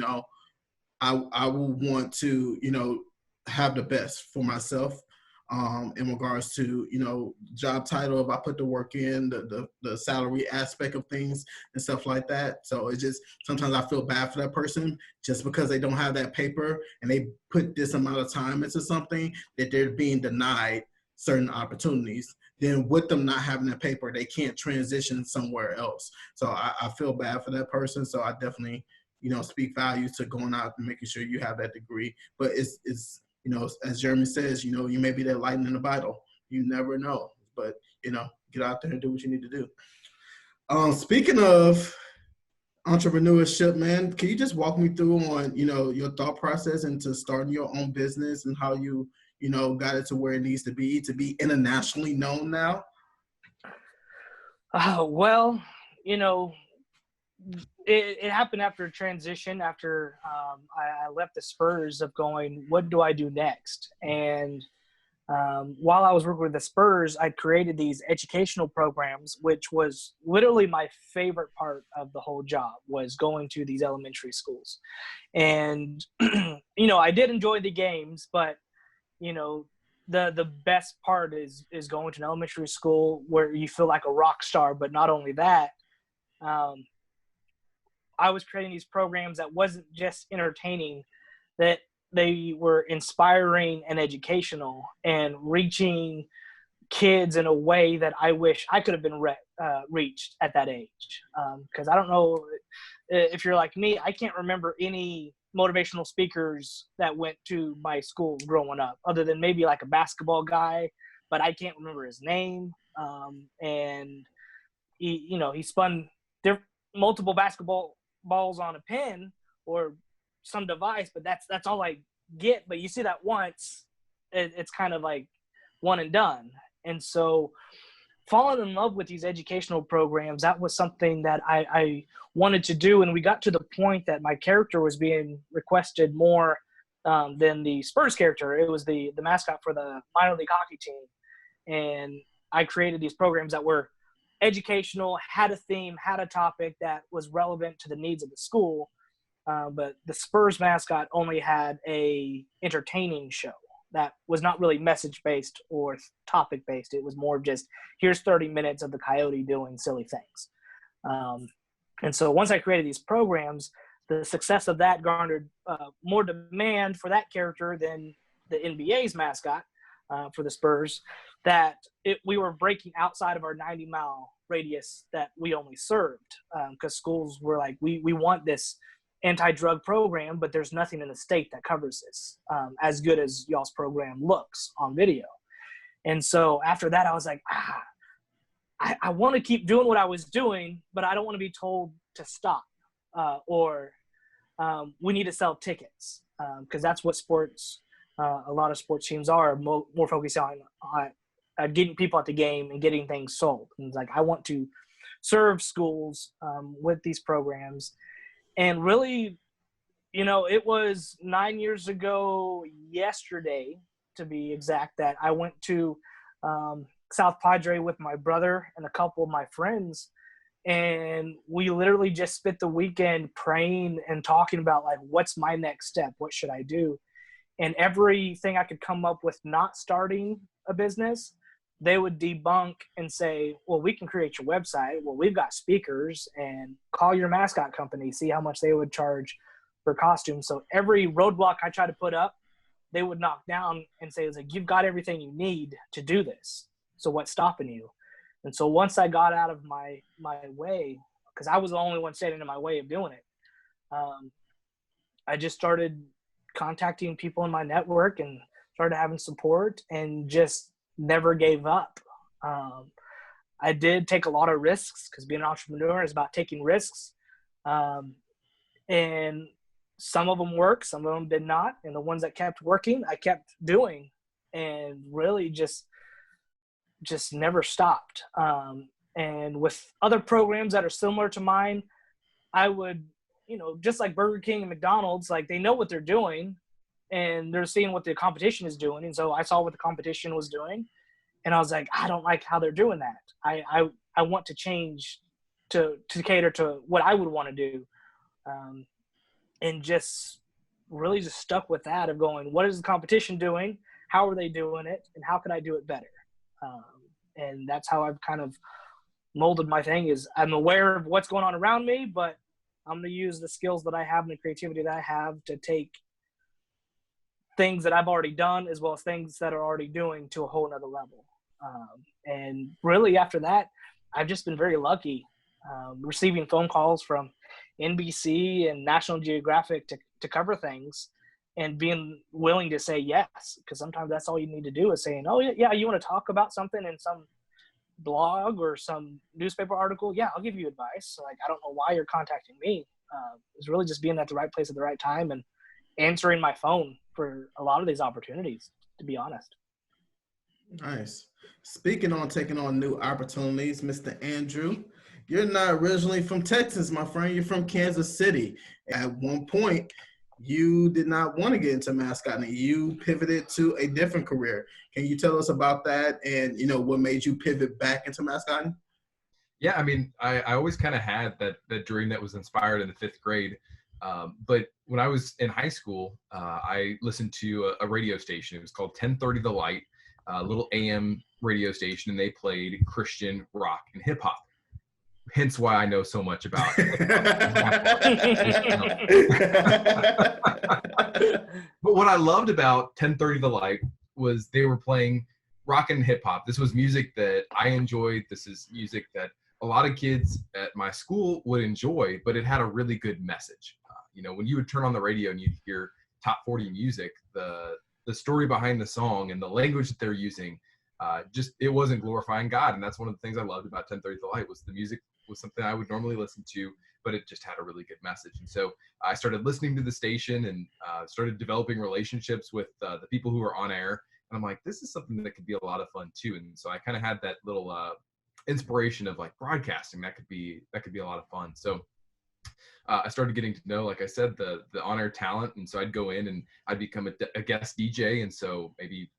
I will want to, have the best for myself in regards to, job title, if I put the work in, the salary aspect of things and stuff like that. So it's just, sometimes I feel bad for that person just because they don't have that paper and they put this amount of time into something that they're being denied certain opportunities. Then with them not having that paper, they can't transition somewhere else. So I feel bad for that person. So I definitely, speak value to going out and making sure you have that degree. But it's as Jeremy says, you may be that lightning in the bottle. You never know. But, get out there and do what you need to do. Speaking of entrepreneurship, man, can you just walk me through on, your thought process into starting your own business and how you, got it to where it needs to be internationally known now? Well, it happened after a transition, after I left the Spurs, of going, what do I do next? And while I was working with the Spurs, I created these educational programs, which was literally my favorite part of the whole job, was going to these elementary schools. And, I did enjoy the games, but, the best part is going to an elementary school where you feel like a rock star. But not only that, I was creating these programs that wasn't just entertaining, that they were inspiring and educational and reaching kids in a way that I wish I could have been reached at that age. Because I don't know if you're like me, I can't remember any motivational speakers that went to my school growing up, other than maybe like a basketball guy, but I can't remember his name. And he spun multiple basketball balls on a pin or some device, but that's all I get. But you see that once, it's kind of like one and done. And so falling in love with these educational programs, that was something that I wanted to do. And we got to the point that my character was being requested more than the Spurs character. It was the mascot for the minor league hockey team. And I created these programs that were educational, had a theme, had a topic that was relevant to the needs of the school. But the Spurs mascot only had a entertaining show that was not really message-based or topic-based. It was more of just, here's 30 minutes of the coyote doing silly things. And so once I created these programs, the success of that garnered more demand for that character than the NBA's mascot for the Spurs, that we were breaking outside of our 90-mile radius that we only served, because schools were like, we want this anti-drug program, but there's nothing in the state that covers this as good as y'all's program looks on video. And so after that, I was like, I want to keep doing what I was doing, but I don't want to be told to stop or we need to sell tickets, because that's what sports, a lot of sports teams are more focused on getting people at the game and getting things sold. And it's like, I want to serve schools with these programs. And really, it was 9 years ago yesterday, to be exact, that I went to South Padre with my brother and a couple of my friends. And we literally just spent the weekend praying and talking about, like, what's my next step? What should I do? And everything I could come up with not starting a business, they would debunk and say, well, we can create your website. Well, we've got speakers, and call your mascot company, see how much they would charge for costumes. So every roadblock I tried to put up, they would knock down and say, it's like, you've got everything you need to do this. So what's stopping you? And so once I got out of my way, because I was the only one standing in my way of doing it, I just started contacting people in my network and started having support and just never gave up. I did take a lot of risks, because being an entrepreneur is about taking risks. And some of them worked, some of them did not. And the ones that kept working, I kept doing, and really just never stopped. And with other programs that are similar to mine, I would, just like Burger King and McDonald's, like, they know what they're doing and they're seeing what the competition is doing. And so I saw what the competition was doing, and I was like, I don't like how they're doing that. I want to change to cater to what I would want to do. And just really just stuck with that of going, what is the competition doing? How are they doing it? And how can I do it better? And that's how I've kind of molded my thing. Is I'm aware of what's going on around me, but I'm going to use the skills that I have and the creativity that I have to take things that I've already done, as well as things that are already doing, to a whole nother level. And really after that, I've just been very lucky, receiving phone calls from NBC and National Geographic to cover things, and being willing to say yes, because sometimes that's all you need to do is saying, oh yeah, you want to talk about something in some blog or some newspaper article? Yeah, I'll give you advice. So, like, I don't know why you're contacting me. It's really just being at the right place at the right time and answering my phone for a lot of these opportunities, to be honest. Nice. Speaking on taking on new opportunities, Mr. Andrew, you're not originally from Texas, my friend. You're from Kansas City. At one point, you did not want to get into mascotting. You pivoted to a different career. Can you tell us about that and, what made you pivot back into mascotting? Yeah, I mean, I always kind of had that dream that was inspired in the 5th grade. But when I was in high school, I listened to a radio station. It was called 1030 The Light, a little AM radio station, and they played Christian rock and hip hop. Hence why I know so much about it. But what I loved about 1030 The Light was they were playing rock and hip hop. This was music that I enjoyed. This is music that a lot of kids at my school would enjoy, but it had a really good message. When you would turn on the radio and you'd hear top 40 music, the story behind the song and the language that they're using, it wasn't glorifying God. And that's one of the things I loved about 1030 The Light was the music was something I would normally listen to, but it just had a really good message. And so I started listening to the station and started developing relationships with the people who were on air. And I'm like, this is something that could be a lot of fun too. And so I kind of had that little inspiration of like broadcasting. That could be a lot of fun. So I started getting to know, like I said, the on-air talent. And so I'd go in and I'd become a guest DJ. And so maybe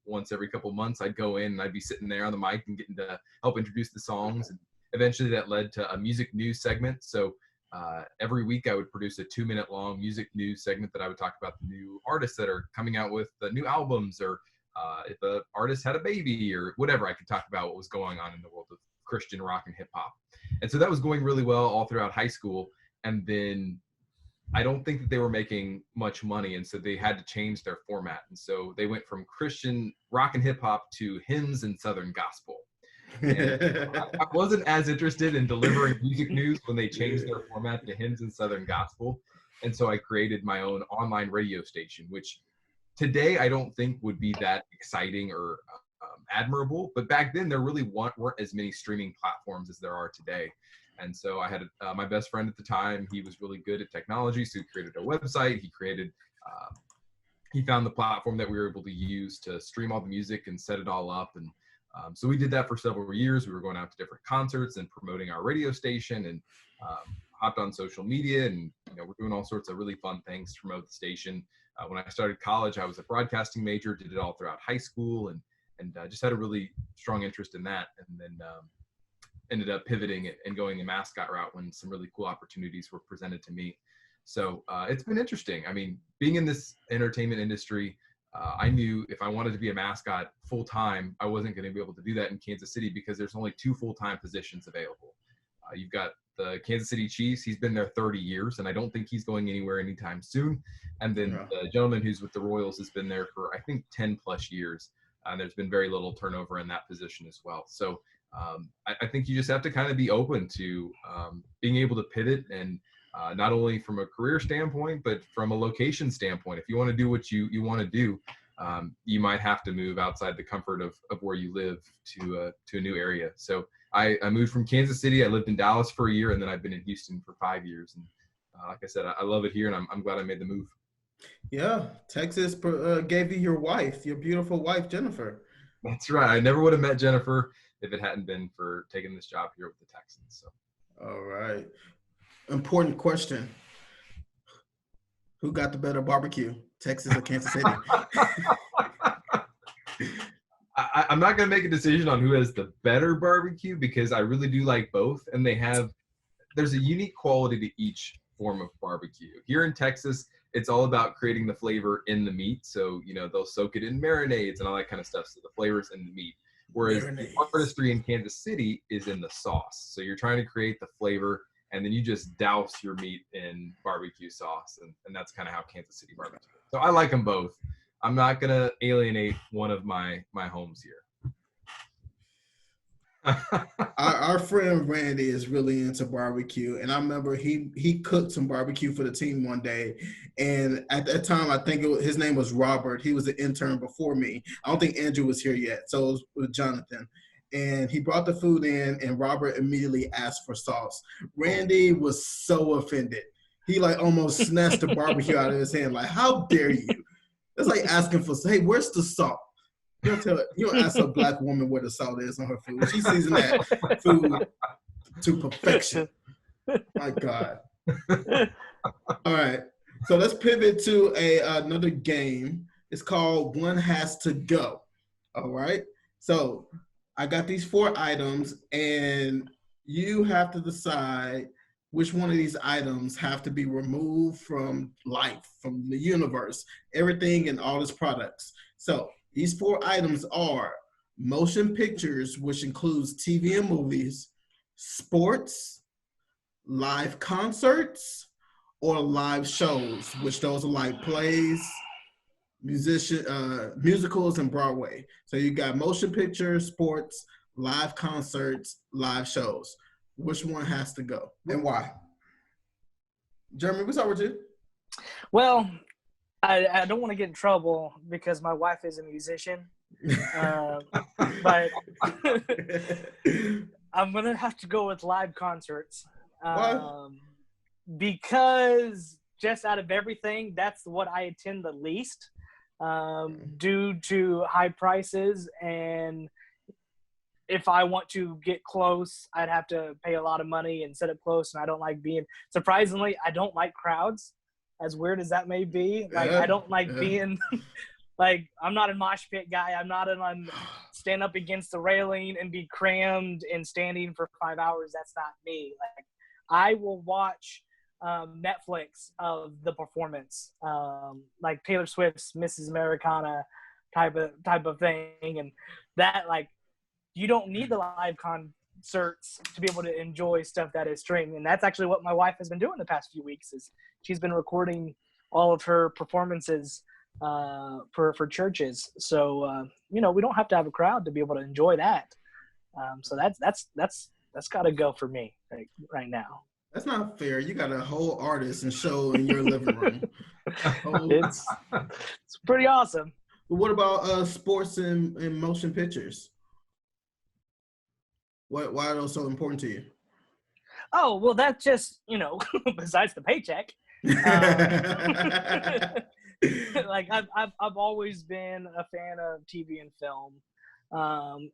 once every couple of months, I'd go in and I'd be sitting there on the mic and getting to help introduce the songs. And eventually that led to a music news segment. So every week I would produce a 2-minute long music news segment that I would talk about the new artists that are coming out with the new albums, or if an artist had a baby or whatever. I could talk about what was going on in the world of Christian rock and hip hop. And so that was going really well all throughout high school. And then I don't think that they were making much money. And so they had to change their format. And so they went from Christian rock and hip hop to hymns and Southern gospel. And I wasn't as interested in delivering music news when they changed their format to hymns and Southern gospel. And so I created my own online radio station, which today I don't think would be that exciting or admirable. But back then there really weren't as many streaming platforms as there are today. And so I had my best friend at the time. He was really good at technology, so he created a website. He found the platform that we were able to use to stream all the music and set it all up. And so we did that for several years. We were going out to different concerts and promoting our radio station, and hopped on social media, and we're doing all sorts of really fun things to promote the station. When I started college, I was a broadcasting major, did it all throughout high school, and just had a really strong interest in that. And then ended up pivoting and going the mascot route when some really cool opportunities were presented to me. So it's been interesting. I mean, being in this entertainment industry, I knew if I wanted to be a mascot full time, I wasn't going to be able to do that in Kansas City because there's only 2 full-time positions available. You've got the Kansas City Chiefs. He's been there 30 years, and I don't think he's going anywhere anytime soon. And then the gentleman who's with the Royals has been there for, I think, 10 plus years. And there's been very little turnover in that position as well. So I think you just have to kind of be open to being able to pivot, and not only from a career standpoint, but from a location standpoint. If you want to do what you want to do, you might have to move outside the comfort of where you live to a new area. So I moved from Kansas City. I lived in Dallas for a year, and then I've been in Houston for 5 years. And like I said, I love it here, and I'm glad I made the move. Yeah, Texas gave you your wife, your beautiful wife, Jennifer. That's right. I never would have met Jennifer if it hadn't been for taking this job here with the Texans. So. All right. Important question. Who got the better barbecue, Texas or Kansas City? I'm not going to make a decision on who has the better barbecue because I really do like both. And there's a unique quality to each form of barbecue. Here in Texas, it's all about creating the flavor in the meat. So, they'll soak it in marinades and all that kind of stuff. So the flavor's in the meat. Whereas the artistry in Kansas City is in the sauce. So you're trying to create the flavor, and then you just douse your meat in barbecue sauce. And that's kind of how Kansas City barbecue is. So I like them both. I'm not going to alienate one of my homes here. Our friend Randy is really into barbecue, and I remember he cooked some barbecue for the team one day, and at that time I think his name was Robert. He was an intern before me. I don't think Andrew was here yet, so it was with Jonathan, and he brought the food in, and Robert immediately asked for sauce. Randy was so offended. He almost snatched the barbecue out of his hand, like, how dare you? It's like asking for, hey, where's the salt? You don't ask a black woman where the salt is on her food. She seasons that food to perfection. My God. All right. So let's pivot to another game. It's called One Has to Go. All right. So I got these 4 items, and you have to decide which one of these items have to be removed from life, from the universe, everything and all its products. So these 4 items are motion pictures, which includes TV and movies, sports, live concerts, or live shows, which those are like plays, musicals, and Broadway. So you got motion pictures, sports, live concerts, live shows. Which one has to go and why? Jeremy, what's up with you? Well, I don't want to get in trouble because my wife is a musician. But I'm going to have to go with live concerts. Because just out of everything, that's what I attend the least, due to high prices. And if I want to get close, I'd have to pay a lot of money and sit up close. And I don't like surprisingly, I don't like crowds, as weird as that may be. I don't like being I'm not a mosh pit guy. I'm not stand up against the railing and be crammed and standing for 5 hours. That's not me. I will watch Netflix of the performance, like Taylor Swift's Mrs. Americana type of thing. And that, you don't need the live concerts to be able to enjoy stuff that is streamed. And that's actually what my wife has been doing the past few weeks, is she's been recording all of her performances for churches. So we don't have to have a crowd to be able to enjoy that. So that's got to go for me right now. That's not fair. You got a whole artist and show in your living room. It's pretty awesome. But what about sports and motion pictures? Why are those so important to you? Oh, well, that's just, besides the paycheck. I've always been a fan of TV and film.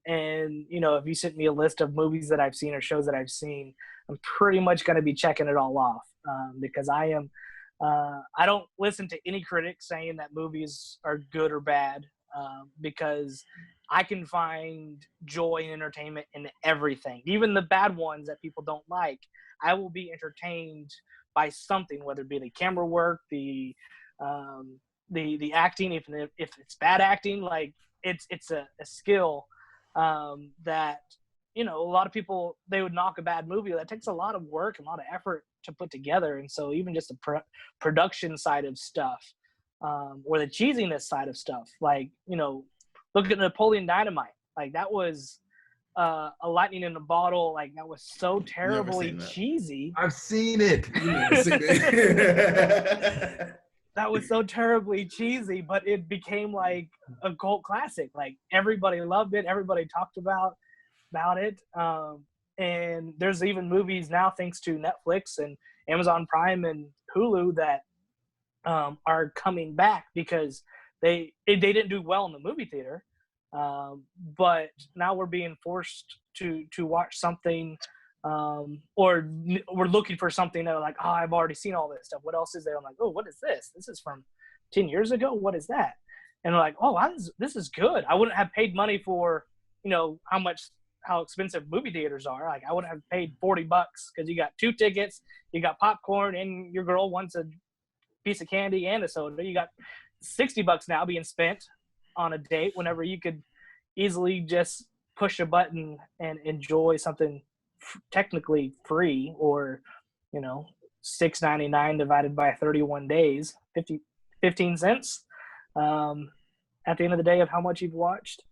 And if you sent me a list of movies that I've seen or shows that I've seen, I'm pretty much going to be checking it all off, because I don't listen to any critics saying that movies are good or bad, because I can find joy and entertainment in everything, even the bad ones that people don't like. I will be entertained by something, whether it be the camera work, the acting, if it's bad acting, it's a skill that a lot of people, they would knock a bad movie. That takes a lot of work, a lot of effort to put together. And so even just the production side of stuff, or the cheesiness side of stuff, look at Napoleon Dynamite. That was a lightning in a bottle. That was so terribly cheesy. I've seen it. That was so terribly cheesy, but it became a cult classic. Everybody loved it. Everybody talked about it. And there's even movies now, thanks to Netflix and Amazon Prime and Hulu, that are coming back because they didn't do well in the movie theater. But now we're being forced to watch something, or we're looking for something that I've already seen all this stuff. What else is there? I'm oh, what is this? This is from 10 years ago. What is that? And they're oh, this is good. I wouldn't have paid money for, how expensive movie theaters are. I wouldn't have paid $40 because you got 2 tickets, you got popcorn, and your girl wants a piece of candy and a soda. You got $60 now being spent on a date whenever you could easily just push a button and enjoy something technically free, or $6.99 divided by 31 days, 15 cents at the end of the day of how much you've watched.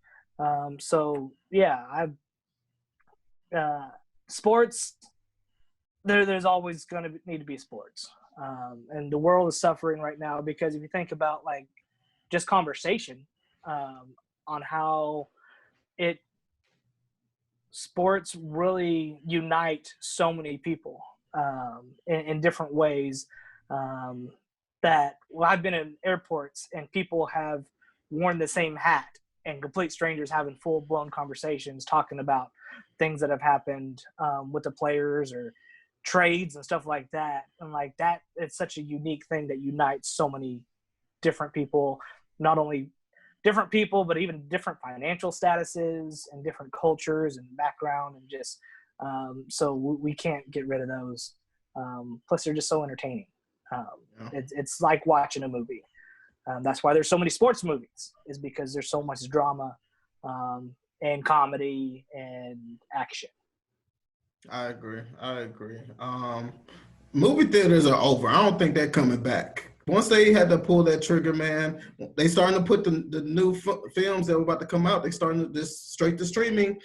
So yeah, sports, there's always going to need to be sports, and the world is suffering right now because if you think about just conversation on how sports really unite so many people in different ways, I've been in airports and people have worn the same hat, and complete strangers having full-blown conversations talking about things that have happened with the players or trades and stuff like that. And that, it's such a unique thing that unites so many different people, not only different people, but even different financial statuses and different cultures and background, and just so we can't get rid of those. Plus, they're just so entertaining. It's like watching a movie. That's why there's so many sports movies, is because there's so much drama and comedy and action. I agree. Movie theaters are over. I don't think they're coming back. Once they had to pull that trigger, man, they starting to put the new films that were about to come out. They starting to just straight to streaming.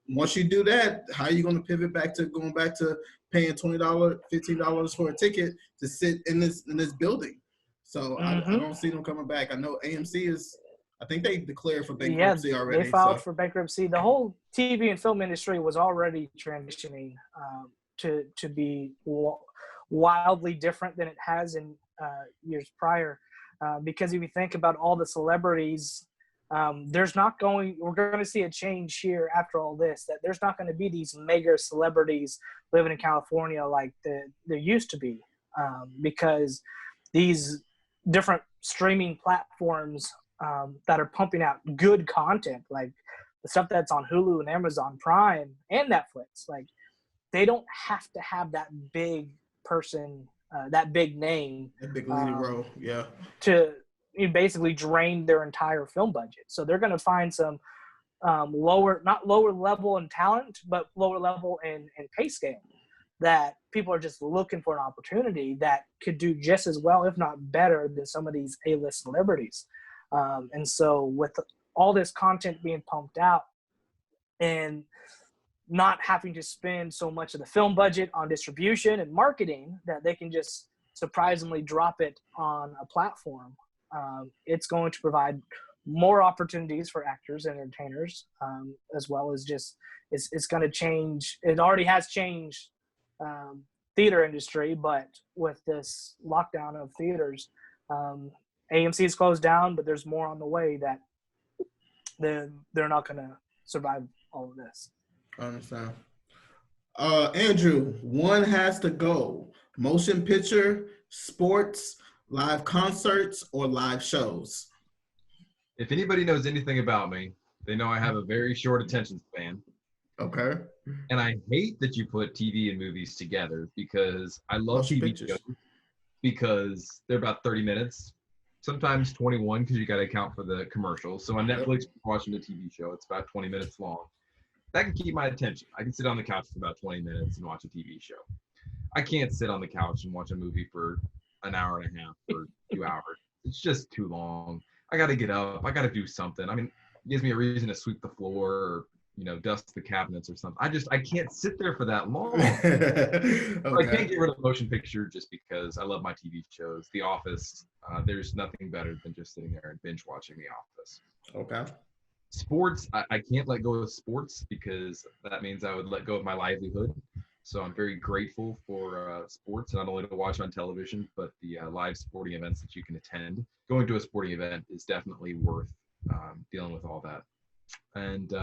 Once you do that, how are you going to pivot back to going back to paying $20, $15 for a ticket to sit in this building? So I don't see them coming back. I know AMC is. I think they declared for bankruptcy already. They filed for bankruptcy. The whole TV and film industry was already transitioning to be wildly different than it has in years prior. Because if you think about all the celebrities, we're going to see a change here after all this, that there's not going to be these mega celebrities living in California like there used to be, because these different streaming platforms that are pumping out good content, like the stuff that's on Hulu and Amazon Prime and Netflix, like they don't have to have that big person, that big name, that big leading role, to basically drain their entire film budget. So they're going to find some not lower level in talent, but lower level in pay scale, that people are just looking for an opportunity that could do just as well, if not better, than some of these A-list celebrities. And so with all this content being pumped out and not having to spend so much of the film budget on distribution and marketing, that they can just surprisingly drop it on a platform, it's going to provide more opportunities for actors and entertainers, as well as just it's going to change. It already has changed theater industry, but with this lockdown of theaters, AMC is closed down, but there's more on the way that they're not going to survive all of this. I understand. Andrew, one has to go: motion picture, sports, live concerts, or live shows? If anybody knows anything about me, they know I have a very short attention span. Okay. And I hate that you put TV and movies together, because I love motion TV pictures. shows because they're about 30 minutes, sometimes 21 because you got to account for the commercials. So on Netflix, watching a TV show, it's about 20 minutes long. That can keep my attention. I can sit on the couch for about 20 minutes and watch a TV show. I can't sit on the couch and watch a movie for an hour and a half or 2 hours. It's just too long. I got to get up. I got to do something. I mean, it gives me a reason to sweep the floor or, dust the cabinets or something. I can't sit there for that long. Okay. I can't get rid of the motion picture just because I love my TV shows. The Office, there's nothing better than just sitting there and binge watching The Office. Okay. Sports, I can't let go of sports because that means I would let go of my livelihood. So I'm very grateful for sports, not only to watch on television, but the live sporting events that you can attend. Going to a sporting event is definitely worth dealing with all that. And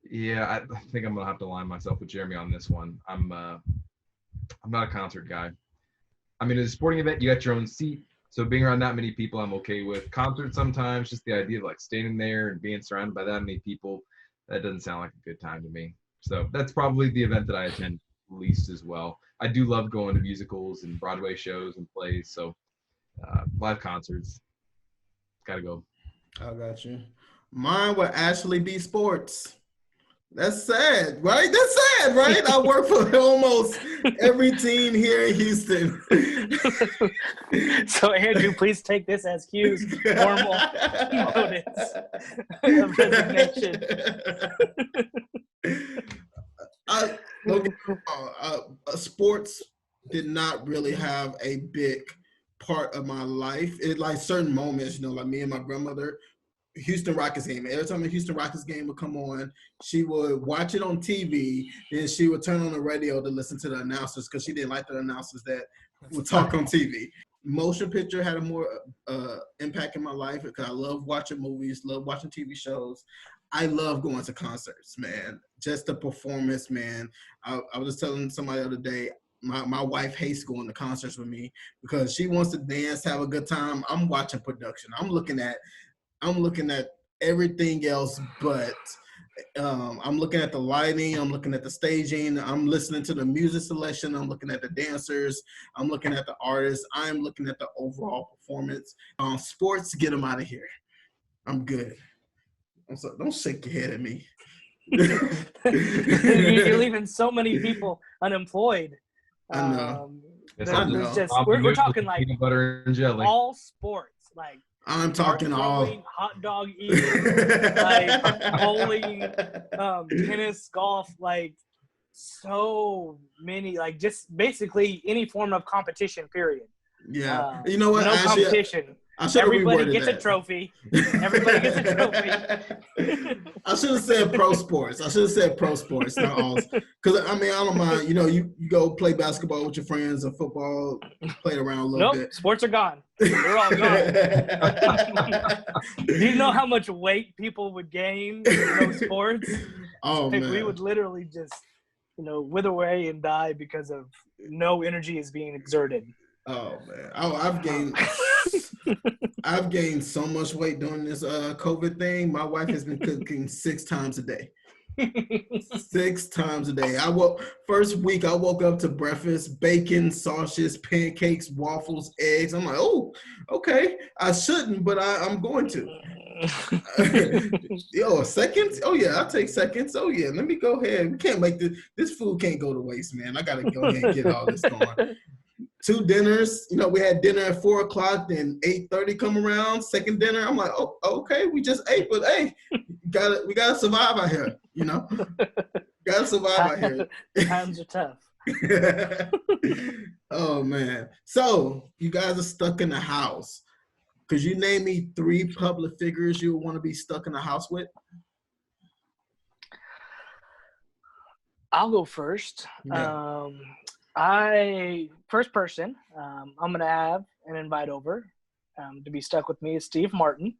I think I'm gonna have to line myself with Jeremy on this one. I'm not a concert guy. I mean, at a sporting event, you got your own seat. So being around that many people, I'm okay with. Concerts sometimes, just the idea of like standing there and being surrounded by that many people, that doesn't sound like a good time to me. So that's probably the event that I attend least as well. I do love going to musicals and Broadway shows and plays. So live concerts, gotta go. I got you. Mine would actually be sports. That's sad, right? That's sad, right? I work for almost every team here in Houston. So, Andrew, please take this as Hugh's formal notice of resignation. Sports did not really have a big part of my life. It like certain moments, like me and my grandmother, Houston Rockets game. Every time a Houston Rockets game would come on, she would watch it on TV, then she would turn on the radio to listen to the announcers because she didn't like the announcers that would talk on TV. Motion picture had a more impact in my life because I love watching movies, love watching TV shows. I love going to concerts, man. Just the performance, man. I was just telling somebody the other day, my wife hates going to concerts with me because she wants to dance, have a good time. I'm watching production. I'm looking at everything else, but I'm looking at the lighting, I'm looking at the staging, I'm listening to the music selection, I'm looking at the dancers, I'm looking at the artists, I'm looking at the overall performance. Sports, get them out of here. I'm good. Don't shake your head at me. You're leaving so many people unemployed. I know. There's just we're talking like peanut butter and jelly. All sports, like I'm talking throwing, all hot dog eating, like bowling, tennis, golf, like so many, like just basically any form of competition. Period. Yeah, you know what? No competition. Everybody gets a trophy. Everybody gets a trophy. I should have said pro sports. Not all. Because I mean, I don't mind. You go play basketball with your friends or football, play around a little bit. Sports are gone. They're all gone. Do you know how much weight people would gain in those sports? Oh man, we would literally just wither away and die because of no energy is being exerted. Oh man! I've gained so much weight during this COVID thing. My wife has been cooking 6 times a day. 6 times a day. First week I woke up to breakfast, bacon, sausages, pancakes, waffles, eggs. I'm like, oh, okay. I shouldn't, but I'm going to. Seconds? Oh yeah, I'll take seconds. Oh yeah, let me go ahead. We can't make this food can't go to waste, man. I gotta go ahead and get all this going. 2 dinners, we had dinner at 4:00, then 8:30 come around, second dinner. I'm like, oh, okay, we just ate, but hey, we gotta survive out here, Gotta survive out here. Times are tough. Oh man. So you guys are stuck in the house. Could you name me 3 public figures you would want to be stuck in the house with? I'll go first. Yeah. First person I'm going to have and invite over to be stuck with me is Steve Martin.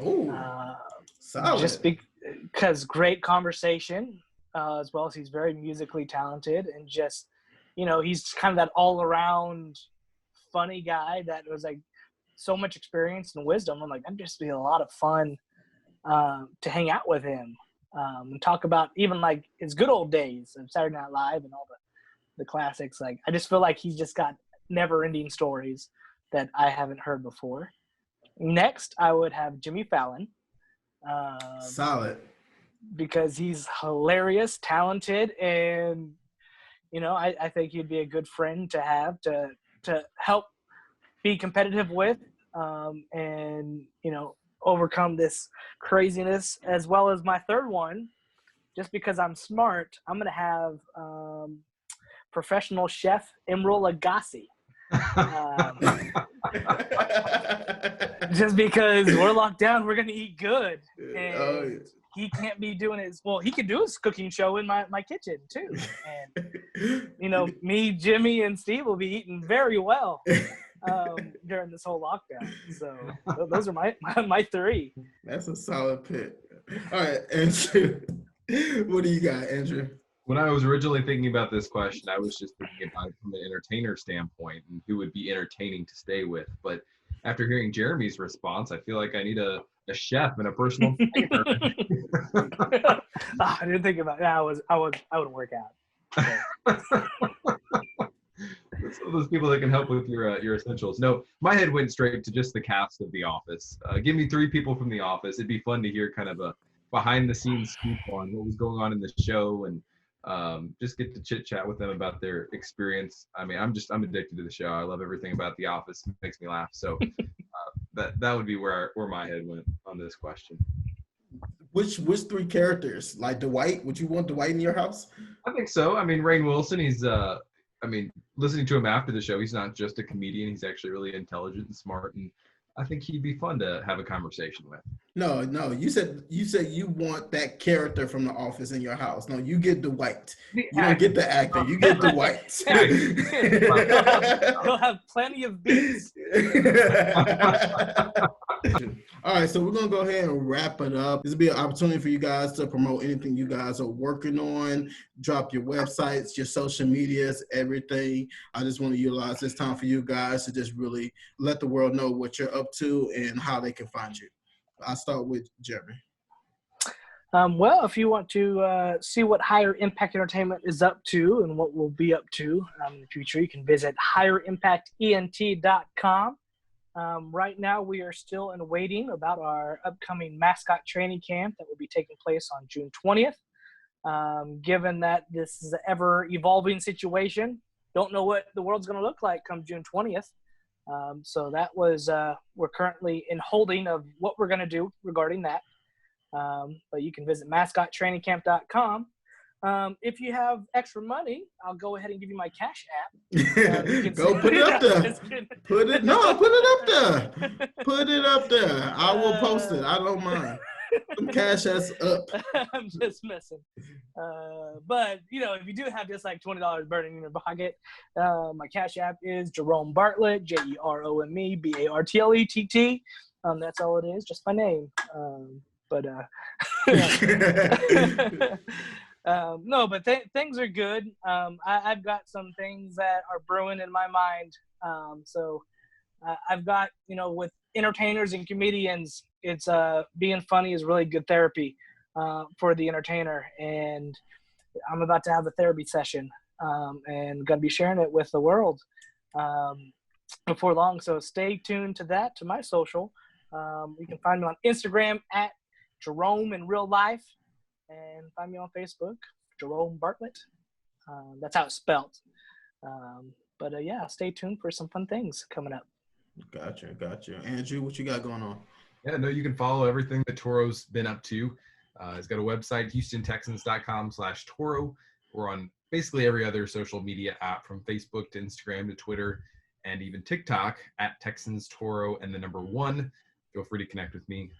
Oh, solid. Just because great conversation, as well as he's very musically talented and just, he's kind of that all-around funny guy that was like so much experience and wisdom. I'm like, that'd just be a lot of fun to hang out with him and talk about even like his good old days of Saturday Night Live and all the classics. Like, I just feel like he's just got never-ending stories that I haven't heard before. Next, I would have Jimmy Fallon. Solid. Because he's hilarious, talented, and, I think he'd be a good friend to have to help be competitive with and, overcome this craziness, as well as my third one. Just because I'm smart, I'm going to have professional chef Emeril Lagasse. Just because we're locked down, we're going to eat good. And he can't be doing he could do his cooking show in my kitchen too. And, me, Jimmy, and Steve will be eating very well during this whole lockdown. So those are my 3. That's a solid pick. All right, Andrew. What do you got, Andrew? When I was originally thinking about this question, I was just thinking about it from an entertainer standpoint and who would be entertaining to stay with. But after hearing Jeremy's response, I feel like I need a chef and a personal trainer. I didn't think about that. I would work out. Some of those people that can help with your essentials. No, my head went straight to just the cast of The Office. Give me 3 people from The Office. It'd be fun to hear kind of a behind-the-scenes scoop on what was going on in the show and just get to chit-chat with them about their experience. I mean, I'm addicted to the show. I love everything about The Office. It makes me laugh. So that would be where my head went on this question. Which 3 characters? Like Dwight? Would you want Dwight in your house? I think so. I mean, Rainn Wilson, he's listening to him after the show, he's not just a comedian. He's actually really intelligent and smart, and I think he'd be fun to have a conversation with. No. You said you want that character from The Office in your house. No, you get Dwight. You don't get the actor. You get Dwight. He'll have plenty of beats. All right, so we're going to go ahead and wrap it up. This will be an opportunity for you guys to promote anything you guys are working on, drop your websites, your social medias, everything. I just want to utilize this time for you guys to just really let the world know what you're up to and how they can find you. I'll start with Jeremy. Well, if you want to see what Higher Impact Entertainment is up to and what we'll be up to in the future, you can visit higherimpactent.com. Right now, we are still in waiting about our upcoming mascot training camp that will be taking place on June 20th. Given that this is an ever-evolving situation, don't know what the world's going to look like come June 20th. So that was, we're currently in holding of what we're going to do regarding that. But you can visit mascottrainingcamp.com. If you have extra money, I'll go ahead and give you my Cash App. Go put it up there. Put it up there. Put it up there. I will post it. I don't mind. Some Cash App's up. I'm just messing. But, if you do have just like $20 burning in your pocket, my Cash App is Jerome Bartlett, Jerome Bartlett. That's all it is, just my name. No, but things are good. I've got some things that are brewing in my mind. So I've got, with entertainers and comedians, it's being funny is really good therapy for the entertainer. And I'm about to have a therapy session and going to be sharing it with the world before long. So stay tuned to that, to my social. You can find me on Instagram at Jerome in real life. And find me on Facebook, Jerome Bartlett. That's how it's spelled. But yeah, stay tuned for some fun things coming up. Gotcha. Andrew, what you got going on? Yeah, no, you can follow everything that Toro's been up to. He's got a website, houstontexans.com/Toro. We're on basically every other social media app, from Facebook to Instagram to Twitter and even TikTok at Texans Toro and the number 1. Feel free to connect with me,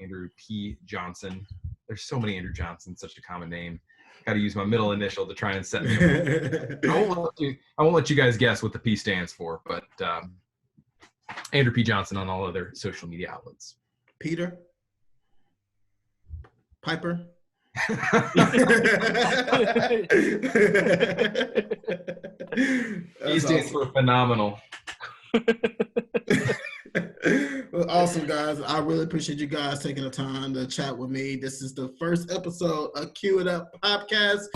Andrew P. Johnson. There's so many Andrew Johnsons, such a common name. Got to use my middle initial to try and set me up. I won't let you guys guess what the P stands for, but Andrew P. Johnson on all other social media outlets. Peter? Piper? He stands for phenomenal. Well, awesome, guys. I really appreciate you guys taking the time to chat with me. This is the first episode of Cue It Up Podcast.